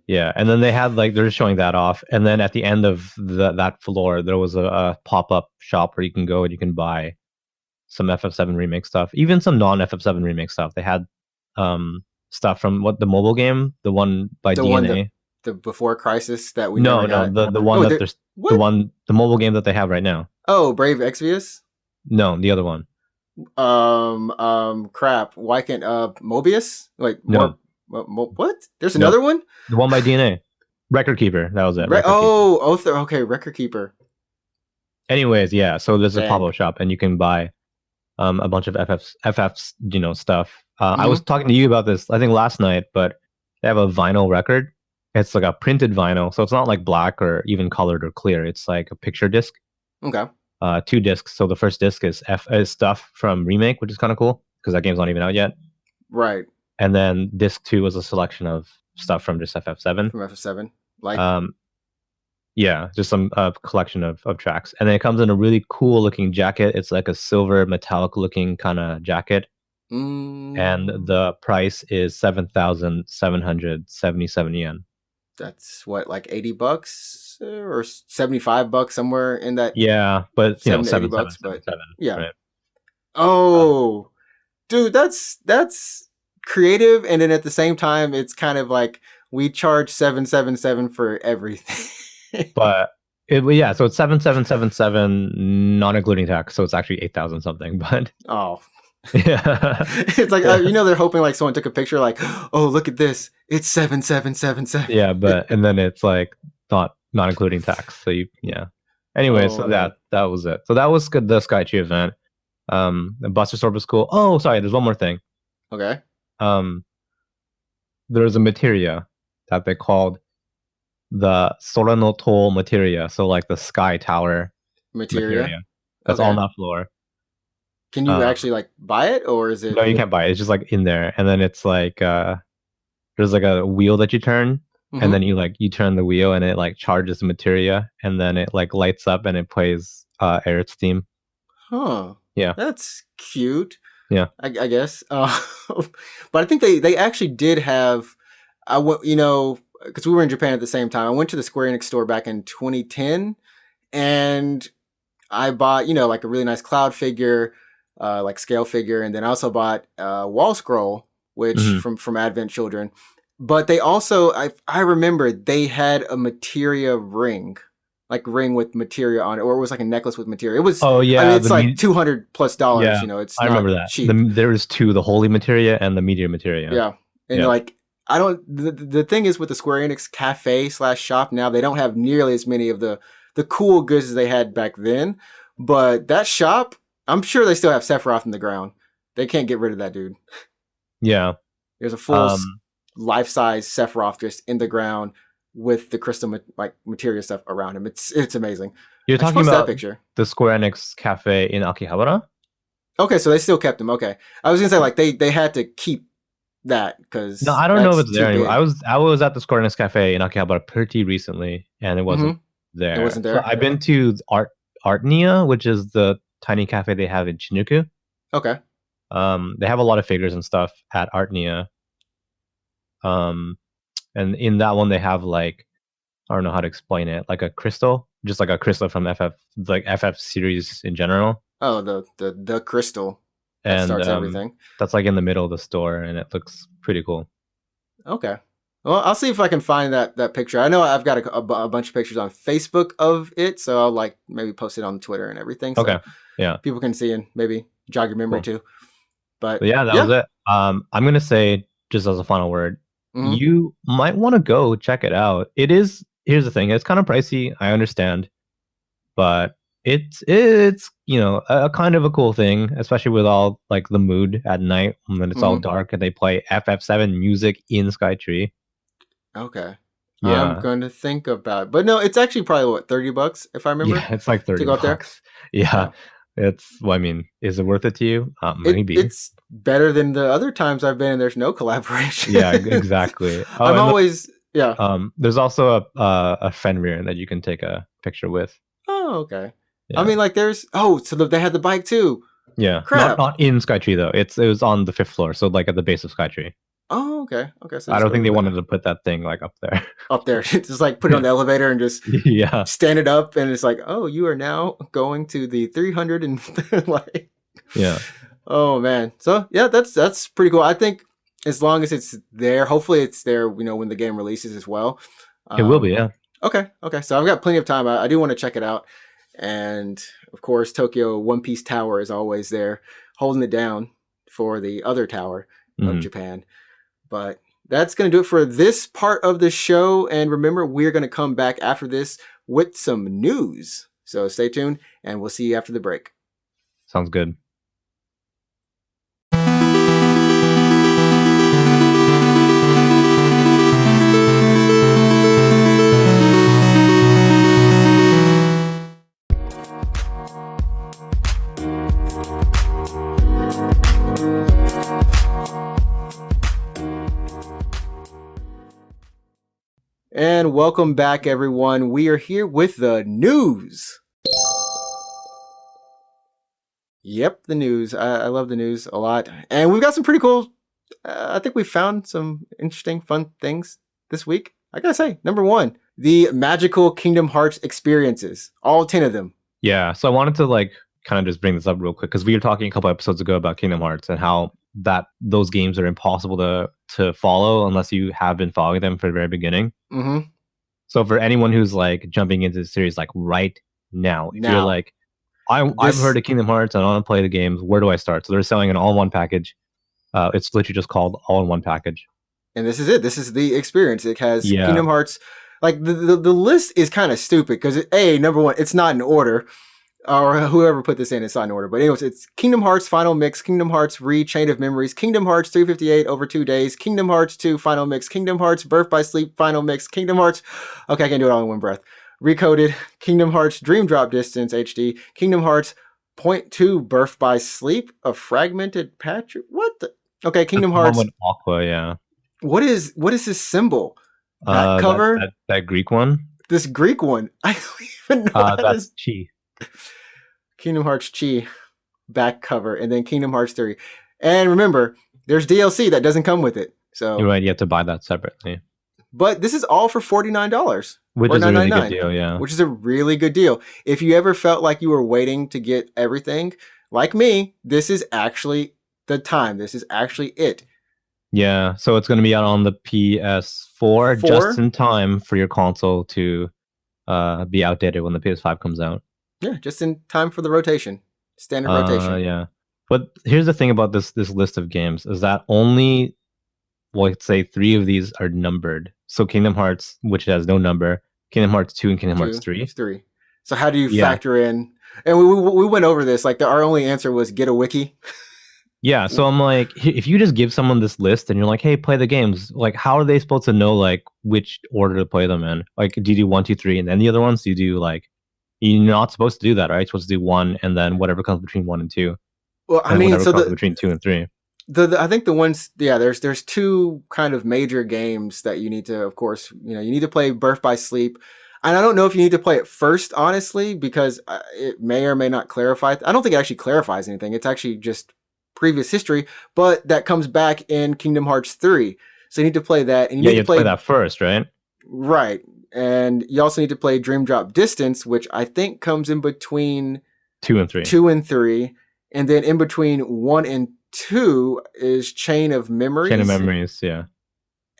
yeah, and then they had like they're just showing that off, and then at the end of that floor, there was a pop-up shop where you can go and you can buy some FF7 remake stuff, even some non FF7 remake stuff. They had stuff from the mobile game, the one by The DNA. one the before Crisis that we No, never got. the one Oh, that there's what? the mobile game that they have right now. Oh, Brave Exvius? No, the other one. Crap. Why can't Mobius? Like No. what? There's another one? The one by DNA. Record Keeper. That was it. Okay, Record Keeper. Anyways, yeah. So there's a Dang. pop-up shop, and you can buy a bunch of FF's stuff. I was talking to you about this, I think last night, but they have a vinyl record. It's like a printed vinyl, so it's not like black or even colored or clear. It's like a picture disc. Okay. 2 discs. So the first disc is stuff from Remake, which is kind of cool because that game's not even out yet. Right. And then disc 2 was a selection of stuff from just FF7. From FF7. Like yeah, just some collection of tracks. And then it comes in a really cool looking jacket. It's like a silver metallic looking kind of jacket. And the price is 7,777 yen. That's what, like $80 or $75 somewhere in that. Yeah, but you know, $7 $7,777. but yeah. Right? Oh, dude, that's creative, and then at the same time, it's kind of like we charge 777 for everything. But yeah, so it's 7,777 not including tax, so it's actually 8,000 something. But oh, yeah, it's like they're hoping like someone took a picture, like, oh, look at this, it's 7,777. yeah, but and then it's like not including tax. So yeah. Anyway, so man. that was it. So that was good. The Skytree event. The Buster Sword was cool. Oh, sorry, there's one more thing. Okay. There's a materia that they called the Sora no To materia. So like the Sky Tower materia. That's all on that floor. Can you actually like buy it, or is it? No, you can't buy it. It's just like in there, and then it's like there's like a wheel that you turn, and then you turn the wheel, and it like charges the materia, and then it like lights up, and it plays Aerith's theme. Huh. Yeah. That's cute. Yeah. I guess. But I think they actually did have. I went, because we were in Japan at the same time. I went to the Square Enix store back in 2010, and I bought like a really nice Cloud figure. Like scale figure, and then I also bought Wall Scroll, which from Advent Children. But they also, I remember they had a materia ring, like ring with materia on it, or it was like a necklace with materia. It was, oh yeah, I mean, it's like $200+. Yeah, It's I remember that. cheap. There was 2, the holy materia and the meteor materia. Yeah, and like I don't. The thing is with the Square Enix cafe / shop now, they don't have nearly as many of the cool goods as they had back then. But that shop, I'm sure they still have Sephiroth in the ground. They can't get rid of that dude. Yeah. There's a full life-size Sephiroth just in the ground with the crystal materia stuff around him. It's amazing. You're talking about that picture. The Square Enix cafe in Akihabara? Okay, so they still kept him. Okay. I was going to say like they had to keep that because no, I don't know if it's there anymore. I was at the Square Enix cafe in Akihabara pretty recently, and it wasn't there. It wasn't there. So I've been to Artnia, which is the tiny cafe they have in Chinjuku. Okay. They have a lot of figures and stuff at Artnia. And in that one they have like, I don't know how to explain it, like a crystal, just like a crystal from FF series in general. Oh, the crystal that and starts everything. That's like in the middle of the store, and it looks pretty cool. Okay. Well, I'll see if I can find that picture. I know I've got a bunch of pictures on Facebook of it, so I'll like maybe post it on Twitter and everything. So okay. Yeah. People can see and maybe jog your memory too. But yeah, that was it. I'm gonna say, just as a final word, you might want to go check it out. Here's the thing, it's kind of pricey, I understand, but it's a kind of a cool thing, especially with all like the mood at night when it's all dark and they play FF7 music in Skytree. Okay. I'm Yeah. going to think about it. But no, it's actually probably what, $30 if I remember. Yeah, it's like to go out there. $30. Yeah. Is it worth it to you? Maybe. It's better than the other times I've been and there's no collaboration. Yeah, exactly. I'm always there's also a Fenrir that you can take a picture with. Oh, okay. Yeah. I mean, like there's they had the bike too. Yeah. Crap. Not in Skytree though. It was on the 5th floor, so like at the base of Skytree. Oh, okay. Okay. So I don't think they wanted to put that thing like up there. Up there. Just like put it on the elevator and just stand it up and it's like, oh, you are now going to the 300 and like yeah. Oh man. So yeah, that's pretty cool. I think as long as it's there, hopefully it's there, when the game releases as well. It will be, yeah. Okay. So I've got plenty of time. I do want to check it out. And of course, Tokyo One Piece Tower is always there holding it down for the other tower of Japan. But that's going to do it for this part of the show. And remember, we're going to come back after this with some news. So stay tuned and we'll see you after the break. Sounds good. And welcome back, everyone. We are here with the news. Yep, the news. I love the news a lot. And we've got some pretty cool, I think we found some interesting, fun things this week. I gotta say, number one, the magical Kingdom Hearts experiences. All 10 of them. Yeah, so I wanted to like kind of just bring this up real quick because we were talking a couple episodes ago about Kingdom Hearts and how those games are impossible to follow unless you have been following them from the very beginning. Mm-hmm. So for anyone who's like jumping into the series like right now, if you're like, I've heard of Kingdom Hearts and I want to play the games, where do I start? So they're selling an all-in-one package. It's literally just called all-in-one package. And this is it. This is the experience. It has Kingdom Hearts. Like the list is kind of stupid because number one, it's not in order. Or whoever put this in, it's not in order. But anyways, it's Kingdom Hearts Final Mix, Kingdom Hearts Chain of Memories, Kingdom Hearts 358 over 2 days, Kingdom Hearts 2 Final Mix, Kingdom Hearts Birth by Sleep Final Mix, Kingdom Hearts... Okay, I can do it all in one breath. Recoded, Kingdom Hearts Dream Drop Distance HD, Kingdom Hearts .2 Birth by Sleep, a fragmented patch... What the... Okay, Kingdom Hearts... Aqua, yeah. What is this symbol? That cover? That Greek one? This Greek one. I don't even know. That's Chi. Kingdom Hearts Chi back cover, and then Kingdom Hearts 3. And remember, there's DLC that doesn't come with it. So you're right, you have to buy that separately. But this is all for $49. Which is a really good deal, yeah. Which is a really good deal. If you ever felt like you were waiting to get everything, like me, this is actually the time. This is actually it. Yeah, so it's going to be out on the PS4 just in time for your console to be outdated when the PS5 comes out. Yeah, just in time for the rotation. Standard rotation. Yeah. But here's the thing about this list of games is that only, let's say, 3 of these are numbered. So Kingdom Hearts, which has no number, Kingdom Hearts 2 and Kingdom Hearts 3. 3. So how do you factor in? And we went over this. Like our only answer was get a wiki. Yeah, so I'm like, if you just give someone this list and you're like, hey, play the games, like, how are they supposed to know, like, which order to play them in? Like, do you do 1, 2, 3, and then the other ones? Do you do, like, you're not supposed to do that, right? You're supposed to do 1 and then whatever comes between 1 and 2. Well, I mean, so between 2 and 3. I think the ones, there's 2 kind of major games that you need to, of course, you need to play Birth by Sleep. And I don't know if you need to play it first, honestly, because it may or may not clarify. I don't think it actually clarifies anything. It's actually just previous history, but that comes back in Kingdom Hearts 3. So you need to play that. And you need to play that first, right? Right. And you also need to play Dream Drop Distance, which I think comes in between 2 and 3. 2 and 3. And then in between 1 and 2 is Chain of Memories. Chain of Memories, yeah.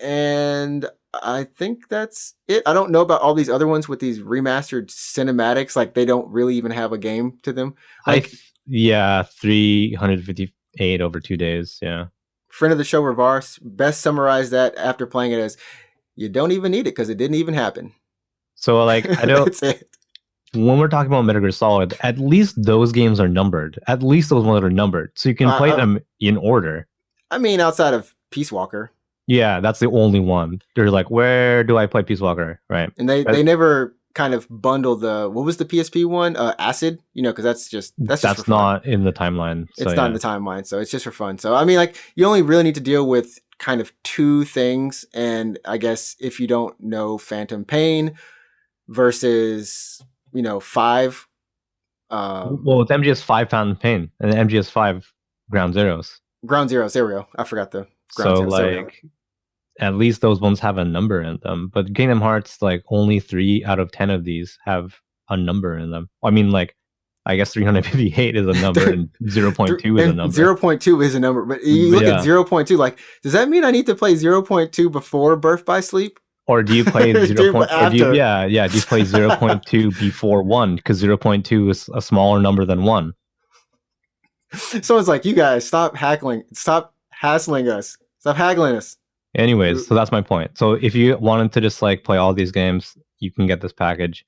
And I think that's it. I don't know about all these other ones with these remastered cinematics. Like they don't really even have a game to them. Like 358 over 2 days, yeah. Friend of the show, Revarse, best summarized that after playing it as, you don't even need it because it didn't even happen. So like I don't. That's it. when we're talking about Metal Gear Solid, at least those games are numbered. At least those ones are numbered, so you can play them in order. I mean, outside of Peace Walker. Yeah, that's the only one. They're like, where do I play Peace Walker? Right. And they never kind of bundle the, what was the PSP one? Acid, because that's just for not in the timeline. So it's not in the timeline, so it's just for fun. So I mean, like, you only really need to deal with kind of two things, and I guess if you don't know Phantom Pain versus 5. Well, it's MGS5 Phantom Pain and MGS5 Ground Zeroes. Ground Zero, there we go. I forgot the Ground Zero. So like, at least those ones have a number in them. But Kingdom Hearts, like, only 3 out of 10 of these have a number in them. I mean, like, I guess 358 is a number and 0.2 is a number. 0.2 is a number, but you look at 0.2, like, does that mean I need to play 0.2 before Birth by Sleep? Or do you play 0. Do you play 0.2 before 1? Because 0.2 is a smaller number than 1. Someone's like, you guys, stop hassling us. Stop haggling us. Anyways, so that's my point. So if you wanted to just like play all these games, you can get this package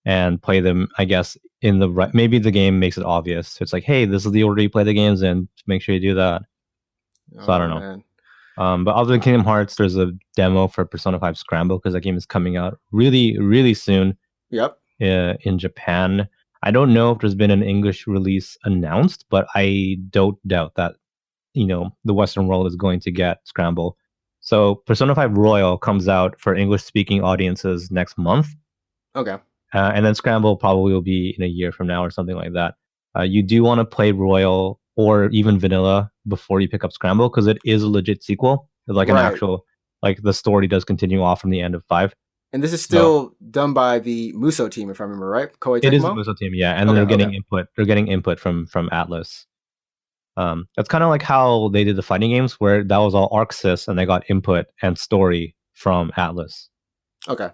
and play them, I guess, in the right. Maybe the game makes it obvious. So it's like, hey, this is the order you play the games in. Make sure you do that. So I don't know. Man. But other than Kingdom Hearts, there's a demo for Persona 5 Scramble, because that game is coming out really, really soon. Yep. In Japan. I don't know if there's been an English release announced, but I don't doubt that, the Western world is going to get Scramble. So Persona 5 Royal comes out for English-speaking audiences next month. Okay. And then Scramble probably will be in a year from now or something like that. You do want to play Royal or even Vanilla before you pick up Scramble, because it is a legit sequel. It's like an actual, like, the story does continue off from the end of 5. And this is still done by the Muso team, if I remember right. Koei Tecmo? It is the Muso team, yeah. And they're getting input. They're getting input from Atlas. That's kind of like how they did the fighting games, where that was all ArcSys, and they got input and story from Atlas. Okay.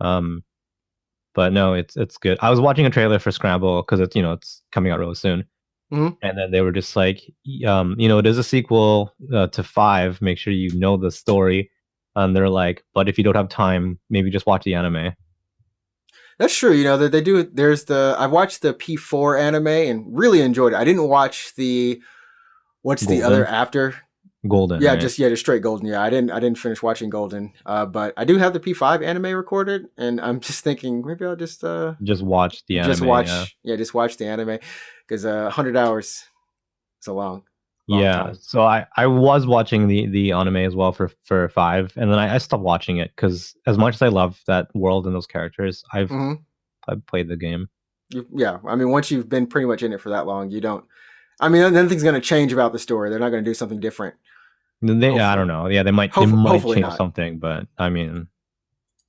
But no, it's good. I was watching a trailer for Scramble because it's it's coming out real soon, and then they were just like, it is a sequel to 5. Make sure you know the story. And they're like, but if you don't have time, maybe just watch the anime. That's true. They do. There's I watched the P4 anime and really enjoyed it. I didn't watch the the other after Golden. Yeah, right? just straight Golden. Yeah, I didn't finish watching Golden. But I do have the P5 anime recorded, and I'm just thinking maybe I'll just watch the anime. Just watch the anime, because 100 hours is a long time. So I was watching the anime as well for 5, and then I stopped watching it because as much as I love that world and those characters, I've played the game. I mean, once you've been pretty much in it for that long, you don't. I mean, nothing's going to change about the story. They're not going to do something different. I don't know. Yeah, they might change something, but I mean,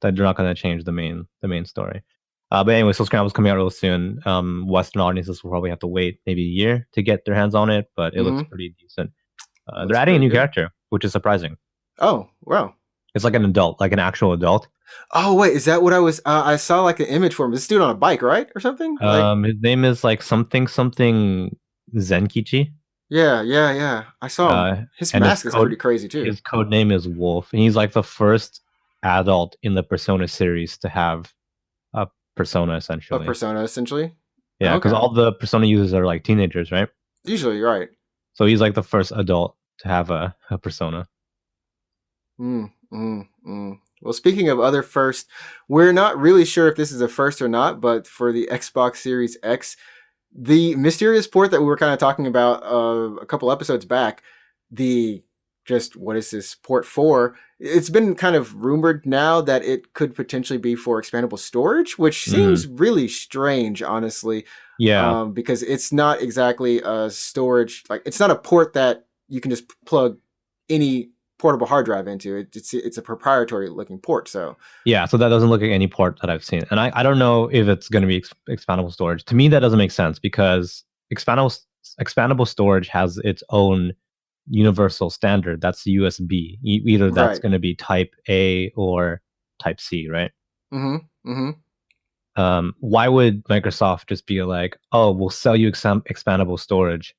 they're not going to change the main story. But anyway, so Scramble's coming out real soon. Western audiences will probably have to wait maybe a year to get their hands on it, but it looks pretty decent. They're adding a new character, which is surprising. Oh, wow. It's like an adult, like an actual adult. Oh, wait, is that what I was... I saw like an image for him. This dude on a bike, right? Or something? His name is like something Zenkichi. Yeah. I saw him. His mask is pretty crazy, too. His code name is Wolf, and he's like the first adult in the Persona series to have a persona, essentially. Yeah, because all the Persona users are like teenagers, right? Usually, right. So he's like the first adult to have a persona. Well, speaking of other first, we're not really sure if this is a first or not, but for the Xbox Series X, the mysterious port that we were kind of talking about a couple episodes back, what is this port for? It's been kind of rumored now that it could potentially be for expandable storage, which seems really strange, honestly. Yeah. Because it's not exactly a storage, like, it's not a port that you can just plug any portable hard drive into. It's a proprietary looking port. So yeah, so that doesn't look like any port that I've seen. And I don't know if it's going to be expandable storage. To me, that doesn't make sense, because expandable storage has its own universal standard. That's USB. Either that's going to be type A or type C, right? Why would Microsoft just be like, oh, we'll sell you expandable storage,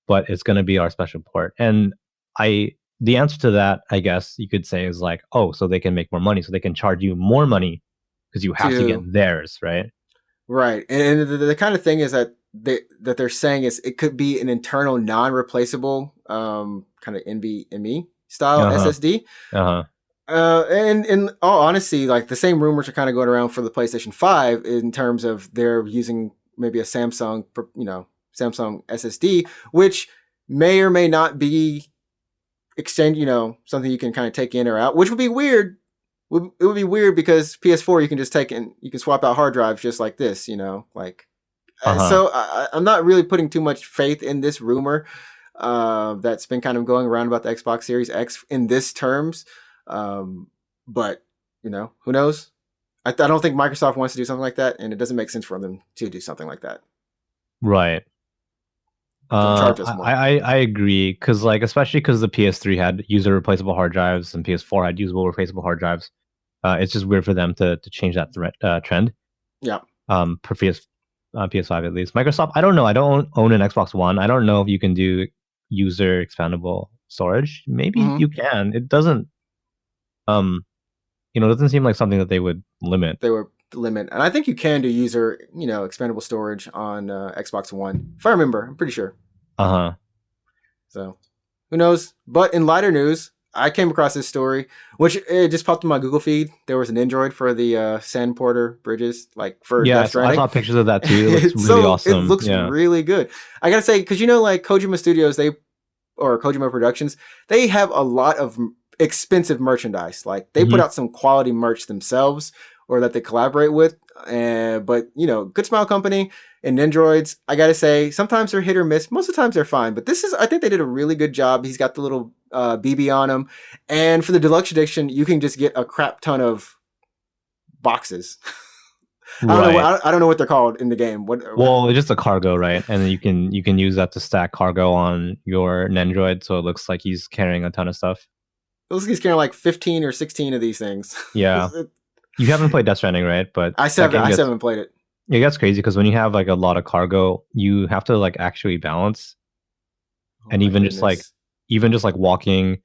but it's going to be our special port? And the answer to that, I guess you could say, is like, oh, so they can make more money, so they can charge you more money because you have to get theirs, right? Right, and the kind of thing is that they're saying is it could be an internal, non-replaceable kind of NVMe style Uh-huh. SSD. Uh-huh. And in all honesty, like the same rumors are kind of going around for the PlayStation 5 in terms of they're using maybe a Samsung, Samsung SSD, which may or may not be something you can kind of take in or out, which would be weird. It would be weird because PS4 you can just take and you can swap out hard drives just like this, like. Uh-huh. So I'm not really putting too much faith in this rumor that's been kind of going around about the Xbox Series X in this terms. But who knows? I don't think Microsoft wants to do something like that, and it doesn't make sense for them to do something like that. Right. Don't charge us more. I agree because especially because the PS3 had user replaceable hard drives and PS4 had usable replaceable hard drives. It's just weird for them to change that trend. Yeah. For PS5 at least. Microsoft, I don't know. I don't own an Xbox One. I don't know if you can do user expandable storage. Maybe you can. It doesn't. It doesn't seem like something that they would limit. They would limit, and I think you can do user, expandable storage on Xbox One. If I remember, I'm pretty sure. So, who knows? But in lighter news, I came across this story, which it just popped in my Google feed. There was an Android for the Sand Porter bridges, like for Death Stranding. I saw pictures of that too. It looks really awesome. It looks really good. I gotta say, because like Kojima Studios, or Kojima Productions, they have a lot of expensive merchandise. Like they put out some quality merch themselves, or that they collaborate with. But Good Smile Company and Nendroids, I gotta say, sometimes they're hit or miss. Most of the times they're fine. But I think they did a really good job. He's got the little BB on him, and for the deluxe edition, you can just get a crap ton of boxes. I don't know what they're called in the game. Well, it's just a cargo, right? And then you can use that to stack cargo on your Nendroid, so it looks like he's carrying a ton of stuff. It looks like he's carrying like 15 or 16 of these things. Yeah. You haven't played Death Stranding, right? But I still haven't played it. It gets crazy because when you have like a lot of cargo, you have to like actually balance, and even just like walking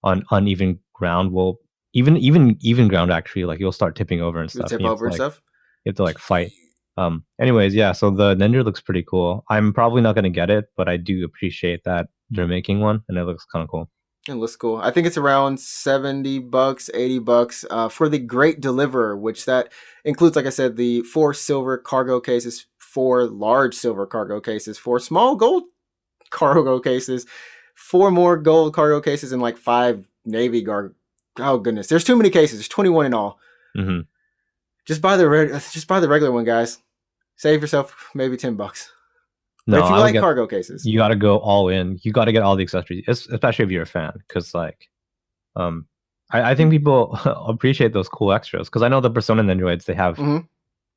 on uneven ground will even ground actually like you'll start tipping over and stuff. Tip over and stuff. You have to like fight. Anyways, yeah. So the Nender looks pretty cool. I'm probably not gonna get it, but I do appreciate that they're making one, and it looks kind of cool. It looks cool. I think it's around $70, $80 for the Great Deliverer, which that includes, like I said, the 4 silver cargo cases, 4 large silver cargo cases, 4 small gold cargo cases, 4 more gold cargo cases, and like 5 navy cargo. Oh goodness, there's too many cases. There's 21 in all. Just buy the regular one, guys. Save yourself maybe $10. No, if you like cargo cases, you got to go all in. You got to get all the accessories, especially if you're a fan, because I think people appreciate those cool extras. Because I know the Persona Nendroids, they have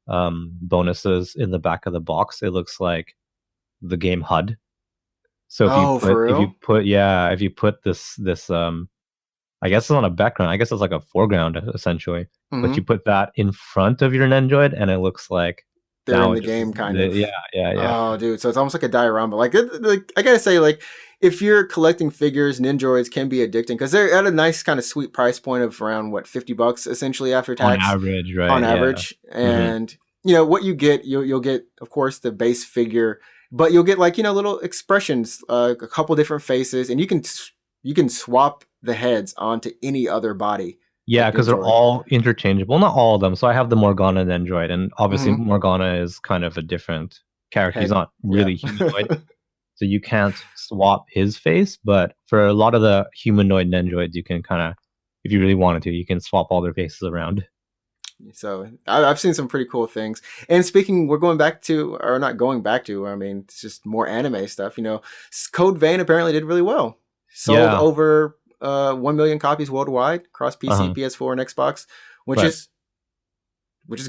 bonuses in the back of the box. It looks like the game HUD. So if you put this I guess it's on a background. I guess it's like a foreground essentially, but you put that in front of your Nendroid, and it looks like they're in the game, kind of. Yeah. Oh, dude. So it's almost like a diorama. Like I gotta say, like, if you're collecting figures, Nendroids can be addicting because they're at a nice kind of sweet price point of around $50 essentially after tax. On average, right? On average, and what you get, you'll get, of course, the base figure, but you'll get like little expressions, a couple different faces, and you can swap the heads onto any other body. Yeah, because they're all interchangeable. Not all of them. So I have the Morgana Nendroid, and obviously Morgana is kind of a different character. He's not really humanoid, so you can't swap his face. But for a lot of the humanoid Nendroids, you can kind of, if you really wanted to, you can swap all their faces around. So I've seen some pretty cool things. And speaking, we're going back to, or not going back to, I mean, it's just more anime stuff. Code Vein apparently did really well. Sold over 1 million copies worldwide across PC, PS4, and Xbox, which is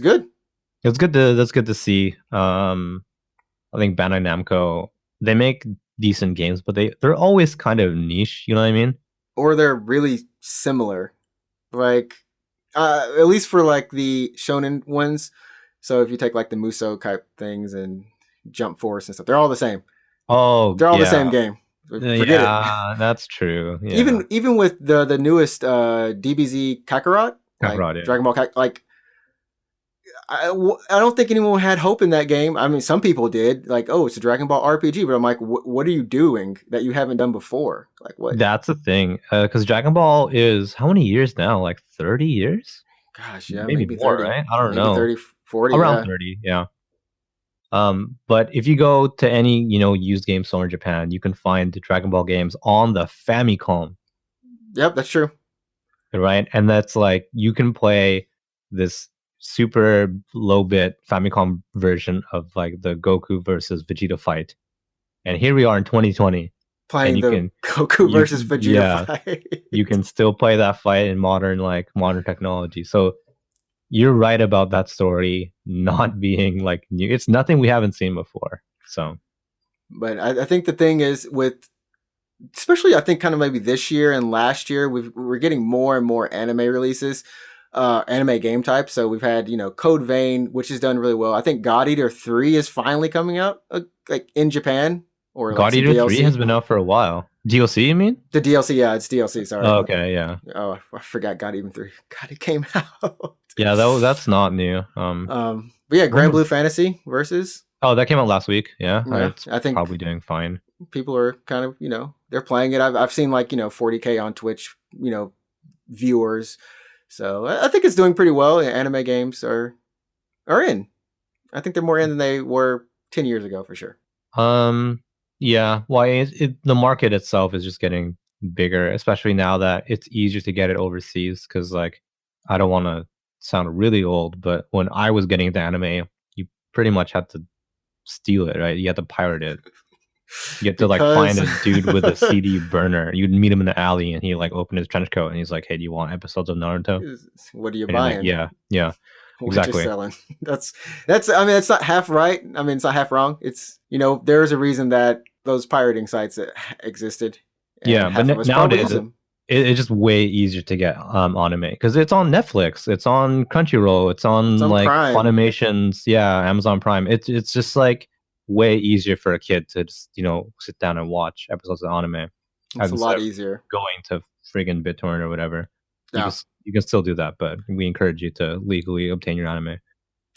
good. It's good that's good to see. I think Bandai Namco, they make decent games, but they're always kind of niche, you know what I mean? Or they're really similar. Like at least for like the shonen ones. So if you take like the Muso type things and Jump Force and stuff, they're all the same. Oh, they're all the same game. Forget it. That's true. Yeah. Even with the newest DBZ Kakarot, Kakarot, Dragon Ball Kakarot, like I don't think anyone had hope in that game. I mean, some people did, like, oh, it's a Dragon Ball RPG, but I'm like, what are you doing that you haven't done before? Like, what? That's the thing, because Dragon Ball is how many years now? Like 30 years, Gosh, yeah, maybe maybe more, 30, right? I don't maybe know, 30, 40, around yeah. 30, yeah. But if you go to any used game store in Japan, you can find the Dragon Ball games on the Famicom, Yep, that's true. right? And that's like you can play this super low bit Famicom version of like the Goku versus Vegeta fight. And here we are in 2020, and Playing you the can Goku versus Vegeta yeah, fight. you can still play that fight in modern technology. So you're right about that story not being like new. It's nothing we haven't seen before. So But I think the thing is with, especially I think kind of maybe this year and last year, we're getting more and more anime releases, anime game types. So we've had Code Vein, which has done really well. I think God Eater 3 is finally coming out, like in Japan, or like God some Eater 3 has DLC. been out for a while. DLC, you mean? The DLC, yeah, it's DLC. Sorry. Oh, okay, yeah. Oh, I forgot God Eater 3. God, it came out. Yeah, that's not new. But yeah, Grand Blue Fantasy versus. Oh, that came out last week. Yeah, Yeah, it's I think probably doing fine. people are kind of they're playing it. I've seen like 40K on Twitch viewers, so I think it's doing pretty well. Anime games are in. I think they're more in than they were 10 years ago for sure. Yeah. Why the market itself is just getting bigger, especially now that it's easier to get it overseas. Because like, I don't want to sound really old, but when I was getting into anime, you pretty much had to steal it, right? You had to pirate it. You had to like find a dude with a CD burner. You'd meet him in the alley, and he like opened his trench coat, and he's like, "Hey, do you want episodes of Naruto?" What are you And you're buying? like, yeah, What exactly. you're selling. That's. I mean, it's not half right. I mean, it's not half wrong. It's there's a reason that those pirating sites existed. And Yeah, but nowadays it's just way easier to get anime because it's on Netflix, it's on Crunchyroll, it's on like Prime. Funimation's, yeah, Amazon Prime. It's just like way easier for a kid to just sit down and watch episodes of anime. It's a lot easier going to friggin' BitTorrent or whatever. Yeah. You can still do that, but we encourage you to legally obtain your anime.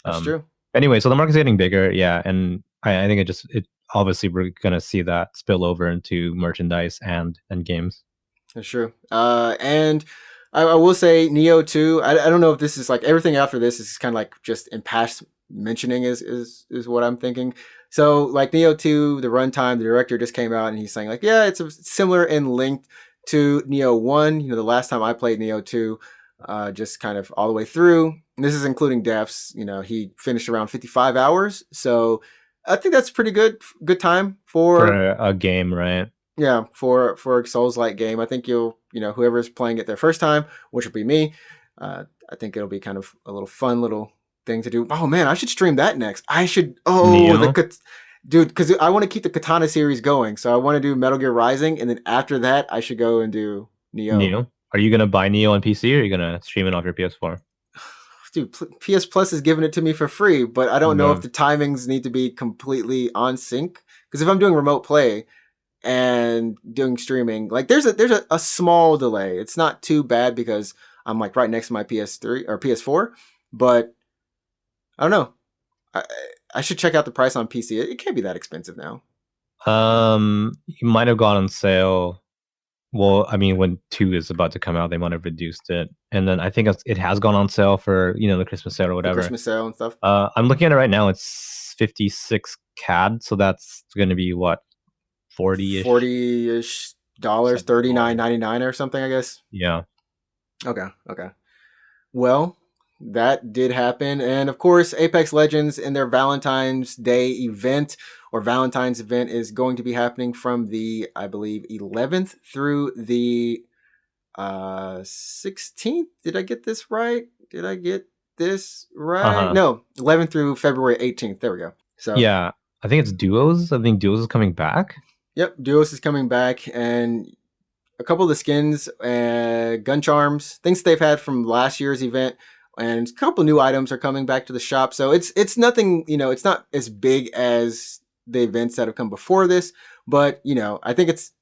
That's true. Anyway, so the market's getting bigger, yeah, and I think it obviously we're gonna see that spill over into merchandise and games. That's true. And I will say Neo 2. I don't know if this is like everything after this is kind of like just in past mentioning is what I'm thinking. So like Neo 2, the runtime, the director just came out and he's saying like, yeah, it's similar in length to Neo 1. The last time I played Neo 2, just kind of all the way through. And this is including deaths. He finished around 55 hours. So I think that's pretty good time for a game, right? Yeah, for a Souls-like game. I think you'll, whoever's playing it their first time, which will be me, I think it'll be kind of a little fun little thing to do. Oh man, I should stream that next. I should. Oh, dude, because I want to keep the Katana series going. So I want to do Metal Gear Rising, and then after that, I should go and do Neo. Are you gonna buy Neo on PC, or are you gonna stream it off your PS4? Dude, PS Plus is giving it to me for free, but I don't know if the timings need to be completely on sync. Because if I'm doing remote play and doing streaming, like there's a small delay. It's not too bad because I'm like right next to my PS3 or PS4, but I don't know. I should check out the price on PC. It can't be that expensive now. You might have gone on sale. Well, I mean, when 2 is about to come out, they might have reduced it, and then I think it has gone on sale for the Christmas sale or whatever. The Christmas sale and stuff. I'm looking at it right now. It's 56 CAD, so that's going to be what, $40-ish $40-ish, $39.99 or something, I guess. Yeah. Okay. Well, that did happen, and of course, Apex Legends in their Valentine's Day event or Valentine's event is going to be happening from the, I believe, 11th through the 16th. Did I get this right? No, 11th through February 18th. There we go. So yeah, I think it's Duos. I think Duos is coming back. Yep, Duos is coming back, and a couple of the skins, gun charms, things they've had from last year's event, and a couple new items are coming back to the shop. So it's nothing, it's not as big as the events that have come before this, but I think it's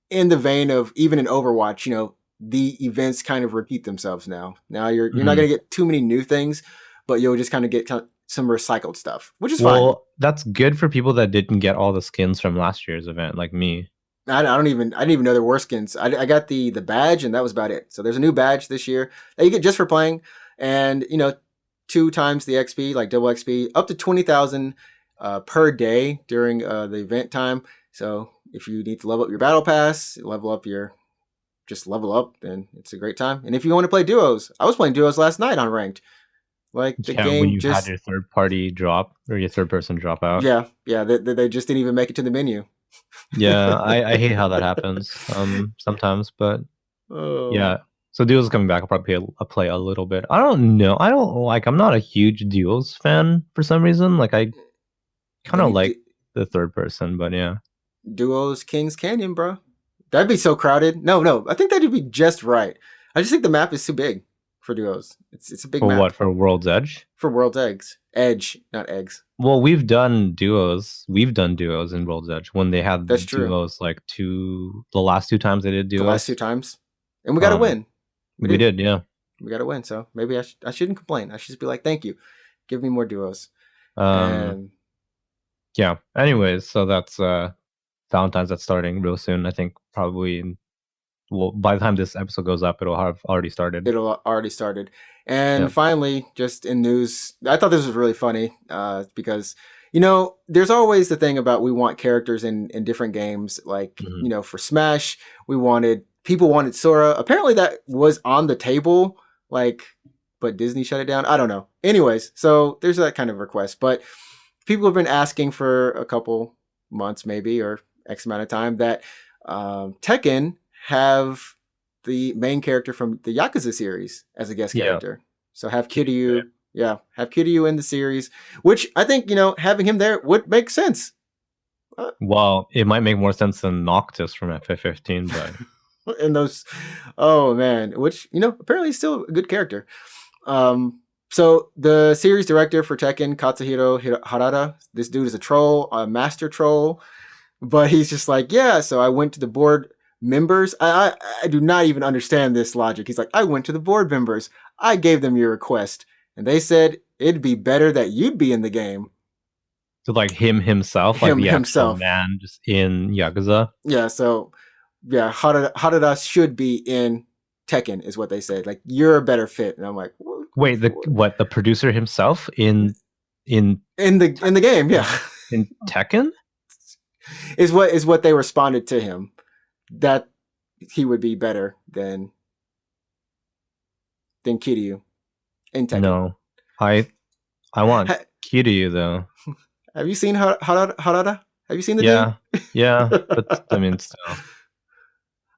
in the vein of even in Overwatch, the events kind of repeat themselves now. Now you're not going to get too many new things, but you'll just kind of get some recycled stuff, which is fine. Well, that's good for people that didn't get all the skins from last year's event, like me. I didn't even know there were skins. I got the badge, and that was about it. So there's a new badge this year that you get just for playing, and 2 times the XP, like double XP, up to 20,000 per day during the event time. So if you need to level up your battle pass, level up, then it's a great time. And if you want to play duos, I was playing duos last night on ranked. Like the game when you just had your third party drop or your third person drop out. Yeah, they just didn't even make it to the menu. Yeah, I hate how that happens sometimes, but yeah. So duos coming back. I'll probably play a little bit. I don't know. I'm not a huge duos fan for some reason. Like I kind of like the third person, but yeah. Duos Kings Canyon, bro. That'd be so crowded. No, I think that'd be just right. I just think the map is too big for duos. It's a big map. For what? For World's Edge? For World's Edge, not eggs. Well, we've done duos. We've done duos in World's Edge when they had That's true. duos like the last 2 times they did duos. The last 2 times. And we got to win. We did, yeah. We got to win. So maybe I shouldn't complain. I should just be like, thank you. Give me more duos. Yeah. Anyways, so that's Valentine's that's starting real soon. I think probably by the time this episode goes up, it'll have already started. And finally, just in news, I thought this was really funny because, there's always the thing about we want characters in different games. Like, for Smash, people wanted Sora. Apparently that was on the table, but Disney shut it down. I don't know. Anyways, so there's that kind of request. But people have been asking for a couple months maybe, or X amount of time, that Tekken have the main character from the Yakuza series as a guest character. So have Kiryu, have Kiryu in the series, which I think, having him there would make sense. Well, it might make more sense than Noctis from FF15, but and those, oh man, which apparently is still a good character. So the series director for Tekken, Katsuhiro Harada, this dude is a troll, a master troll, but he's just like, so I went to the board members. I do not even understand this logic. He's like, I went to the board members. I gave them your request, and they said it'd be better that you'd be in the game. So like himself, like the actual man just in Yakuza. Yeah, so Harada should be in Tekken is what they said. Like, you're a better fit. And I'm like, wait, the producer himself in the game, yeah. In Tekken? is what they responded to him, that he would be better than Kiryu in Tekken. No. I want Kiryu though. Have you seen Harada? Have you seen the dude? Yeah. But I mean still.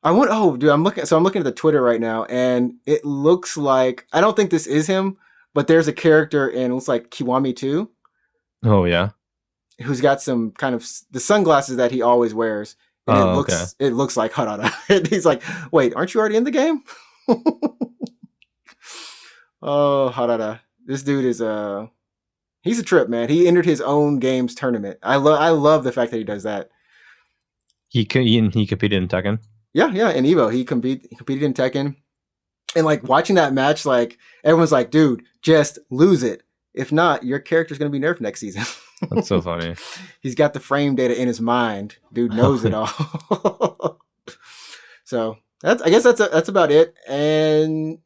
I'm looking at the Twitter right now, and it looks like, I don't think this is him, but there's a character in, it looks like Kiwami 2. Oh yeah. Who's got some kind of the sunglasses that he always wears. And it looks like Harada. He's like, wait, aren't you already in the game? Oh, Harada. This dude is he's a trip, man. He entered his own games tournament. I love the fact that he does that. He competed in Tekken. Yeah, in Evo. He competed in Tekken. And like watching that match, like everyone's like, dude, just lose it. If not, your character's gonna be nerfed next season. That's so funny. He's got the frame data in his mind. Dude knows it all. So I guess that's about it. And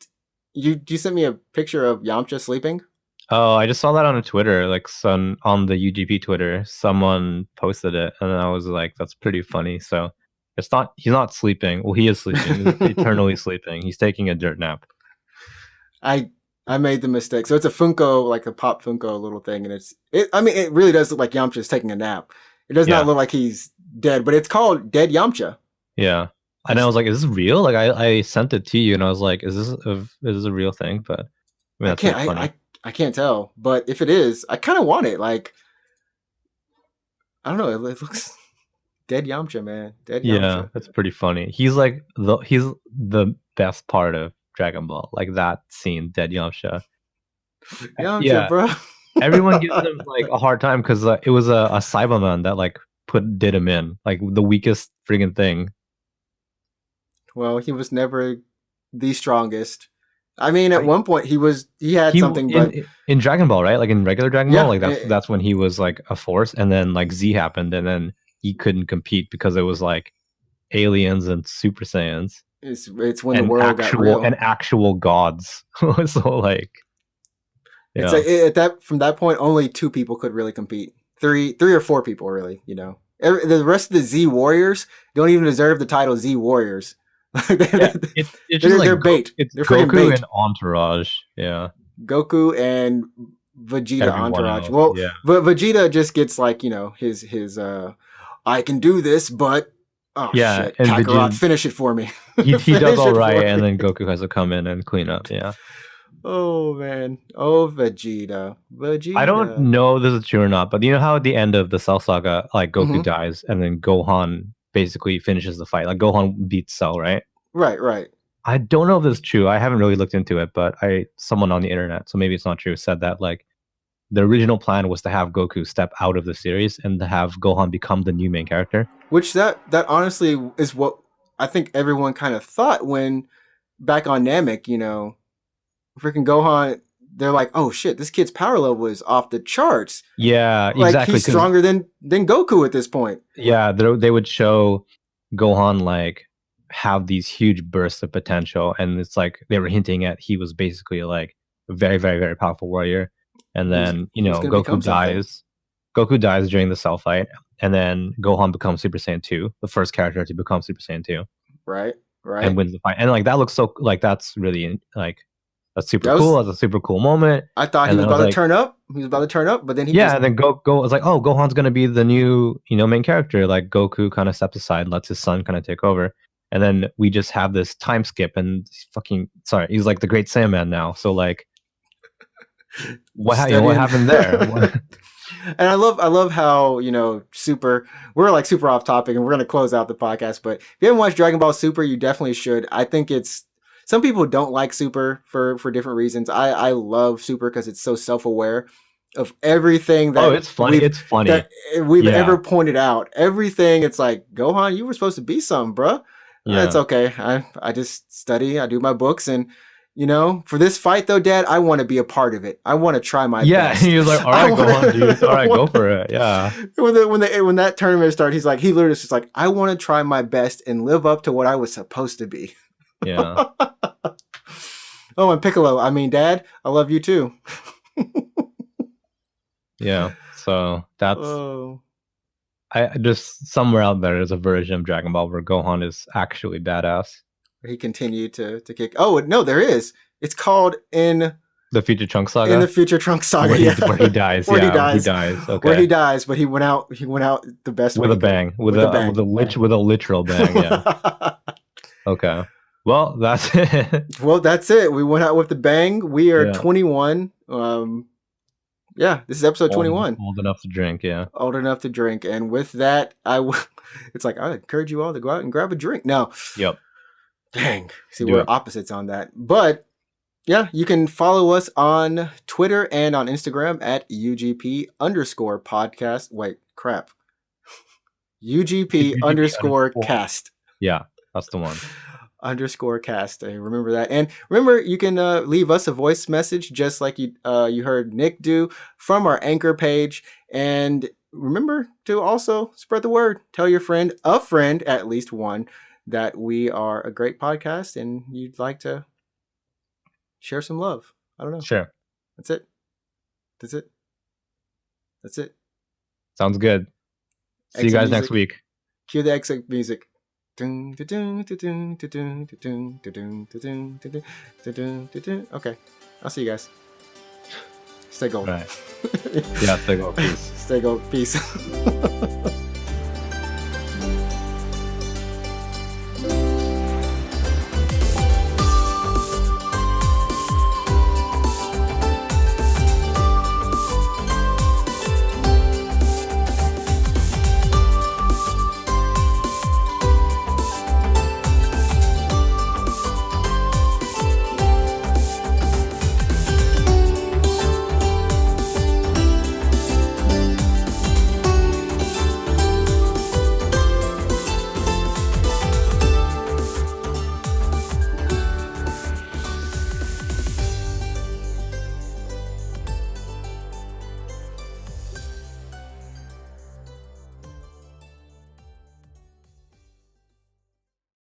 you sent me a picture of Yamcha sleeping. Oh, I just saw that on Twitter, like on the UGP Twitter. Someone posted it, and I was like, that's pretty funny. So he's not sleeping. Well, he is sleeping. He's eternally sleeping. He's taking a dirt nap. I made the mistake. So it's a Funko, like a pop Funko little thing, and it really does look like Yamcha's taking a nap. It does not look like he's dead, but it's called Dead Yamcha. Yeah. And I was like, is this real? Like I sent it to you, and I was like, is this a real thing? But I mean, that's funny. I can't tell, but if it is, I kind of want it. Like, I don't know. It looks Dead Yamcha, man. Dead Yamcha. Yeah, that's pretty funny. He's like he's the best part of Dragon Ball, like that scene, Dead Yamcha. Yamcha, bro. Everyone gives him like a hard time because it was a Cyberman that like did him in, like the weakest friggin' thing. Well, he was never the strongest. I mean, at one point he had something, but in Dragon Ball, right? Like in regular Dragon Yeah, Ball, like that's when he was like a force, and then like Z happened, and then he couldn't compete because it was like aliens and Super Saiyans. It's when the world got real. And actual gods. So like, it's like from that point, only 2 people could really compete. 3 or 4 people, really. You know, the rest of the Z Warriors don't even deserve the title Z Warriors. It's just they're bait. It's they're Goku bait. and Entourage. Yeah, Goku and Vegeta Everyone entourage. else, Well, yeah. but Vegeta just gets like, you know, his I can do this, but shit, and Kakarot, Vegeta, finish it for me. he does all right, and and then Goku has to come in and clean up. Yeah. Oh man, oh Vegeta. I don't know if this is true or not, but you know how at the end of the Cell Saga, like Goku dies, and then Gohan basically finishes the fight. Like Gohan beats Cell, right? Right. I don't know if this is true. I haven't really looked into it, but someone on the internet, so maybe it's not true, said that like the original plan was to have Goku step out of the series and to have Gohan become the new main character. Which that honestly is what I think everyone kind of thought when back on Namek, you know, freaking Gohan, they're like, oh shit, this kid's power level is off the charts. Yeah, like, exactly. He's stronger than Goku at this point. Yeah, they would show Gohan like have these huge bursts of potential, and it's like they were hinting at he was basically like a very, very, very powerful warrior. And then Goku dies. Goku dies during the Cell fight, and then Gohan becomes Super Saiyan 2, the first character to become Super Saiyan 2. Right. And wins the fight. And like that looks so like that's really like that's super cool. That's a super cool moment. I thought he was about to turn up. He was about to turn up, but then and then Go was like, oh, Gohan's gonna be the new main character. Like Goku kind of steps aside and lets his son kind of take over. And then we just have this time skip, and he's like the Great Saiyaman now. So like, what happened there? And I love how we're like super off topic, and we're gonna close out the podcast. But if you haven't watched Dragon Ball Super, you definitely should. I think some people don't like Super for different reasons. I love Super because it's so self-aware of everything that it's funny. That we've ever pointed out. Everything, it's like, Gohan, you were supposed to be something, bruh. It's okay. I just study. I do my books, and for this fight though, Dad, I want to be a part of it. I want to try my best. Yeah, he was like, all right, Gohan, dude. All right, go for it. Yeah. When that tournament started, he literally just like, I want to try my best and live up to what I was supposed to be. Yeah. Oh, and Piccolo. I mean, Dad, I love you too. Yeah. So that's. I just somewhere out there's a version of Dragon Ball where Gohan is actually badass. He continued to kick. Oh no, there is. It's called in the Future Trunks Saga. In the Future Trunks Saga, where he dies. He dies. Okay. Where he dies, but he went out the best with way. A bang. With a literal bang. Yeah. Okay. Well, that's it. That's it. We went out with the bang. We are 21. Yeah, this is episode 21. Old enough to drink, yeah. Old enough to drink. And with that, it's like, I encourage you all to go out and grab a drink. Now, yep. Dang. See, we're opposites on that. But, yeah, you can follow us on Twitter and on Instagram at UGP_podcast. Wait, crap. UGP_cast. Yeah, that's the one. _cast. Remember that. And remember, you can leave us a voice message just like you heard Nick do from our Anchor page. And remember to also spread the word. Tell your friend, a friend, at least one, that we are a great podcast and you'd like to share some love. I don't know. Sure. That's it. Sounds good. See you guys next week. Cue the exit music. Okay, I'll see you guys. Stay gold. Right. Yeah, stay gold. Peace. Stay gold. Peace.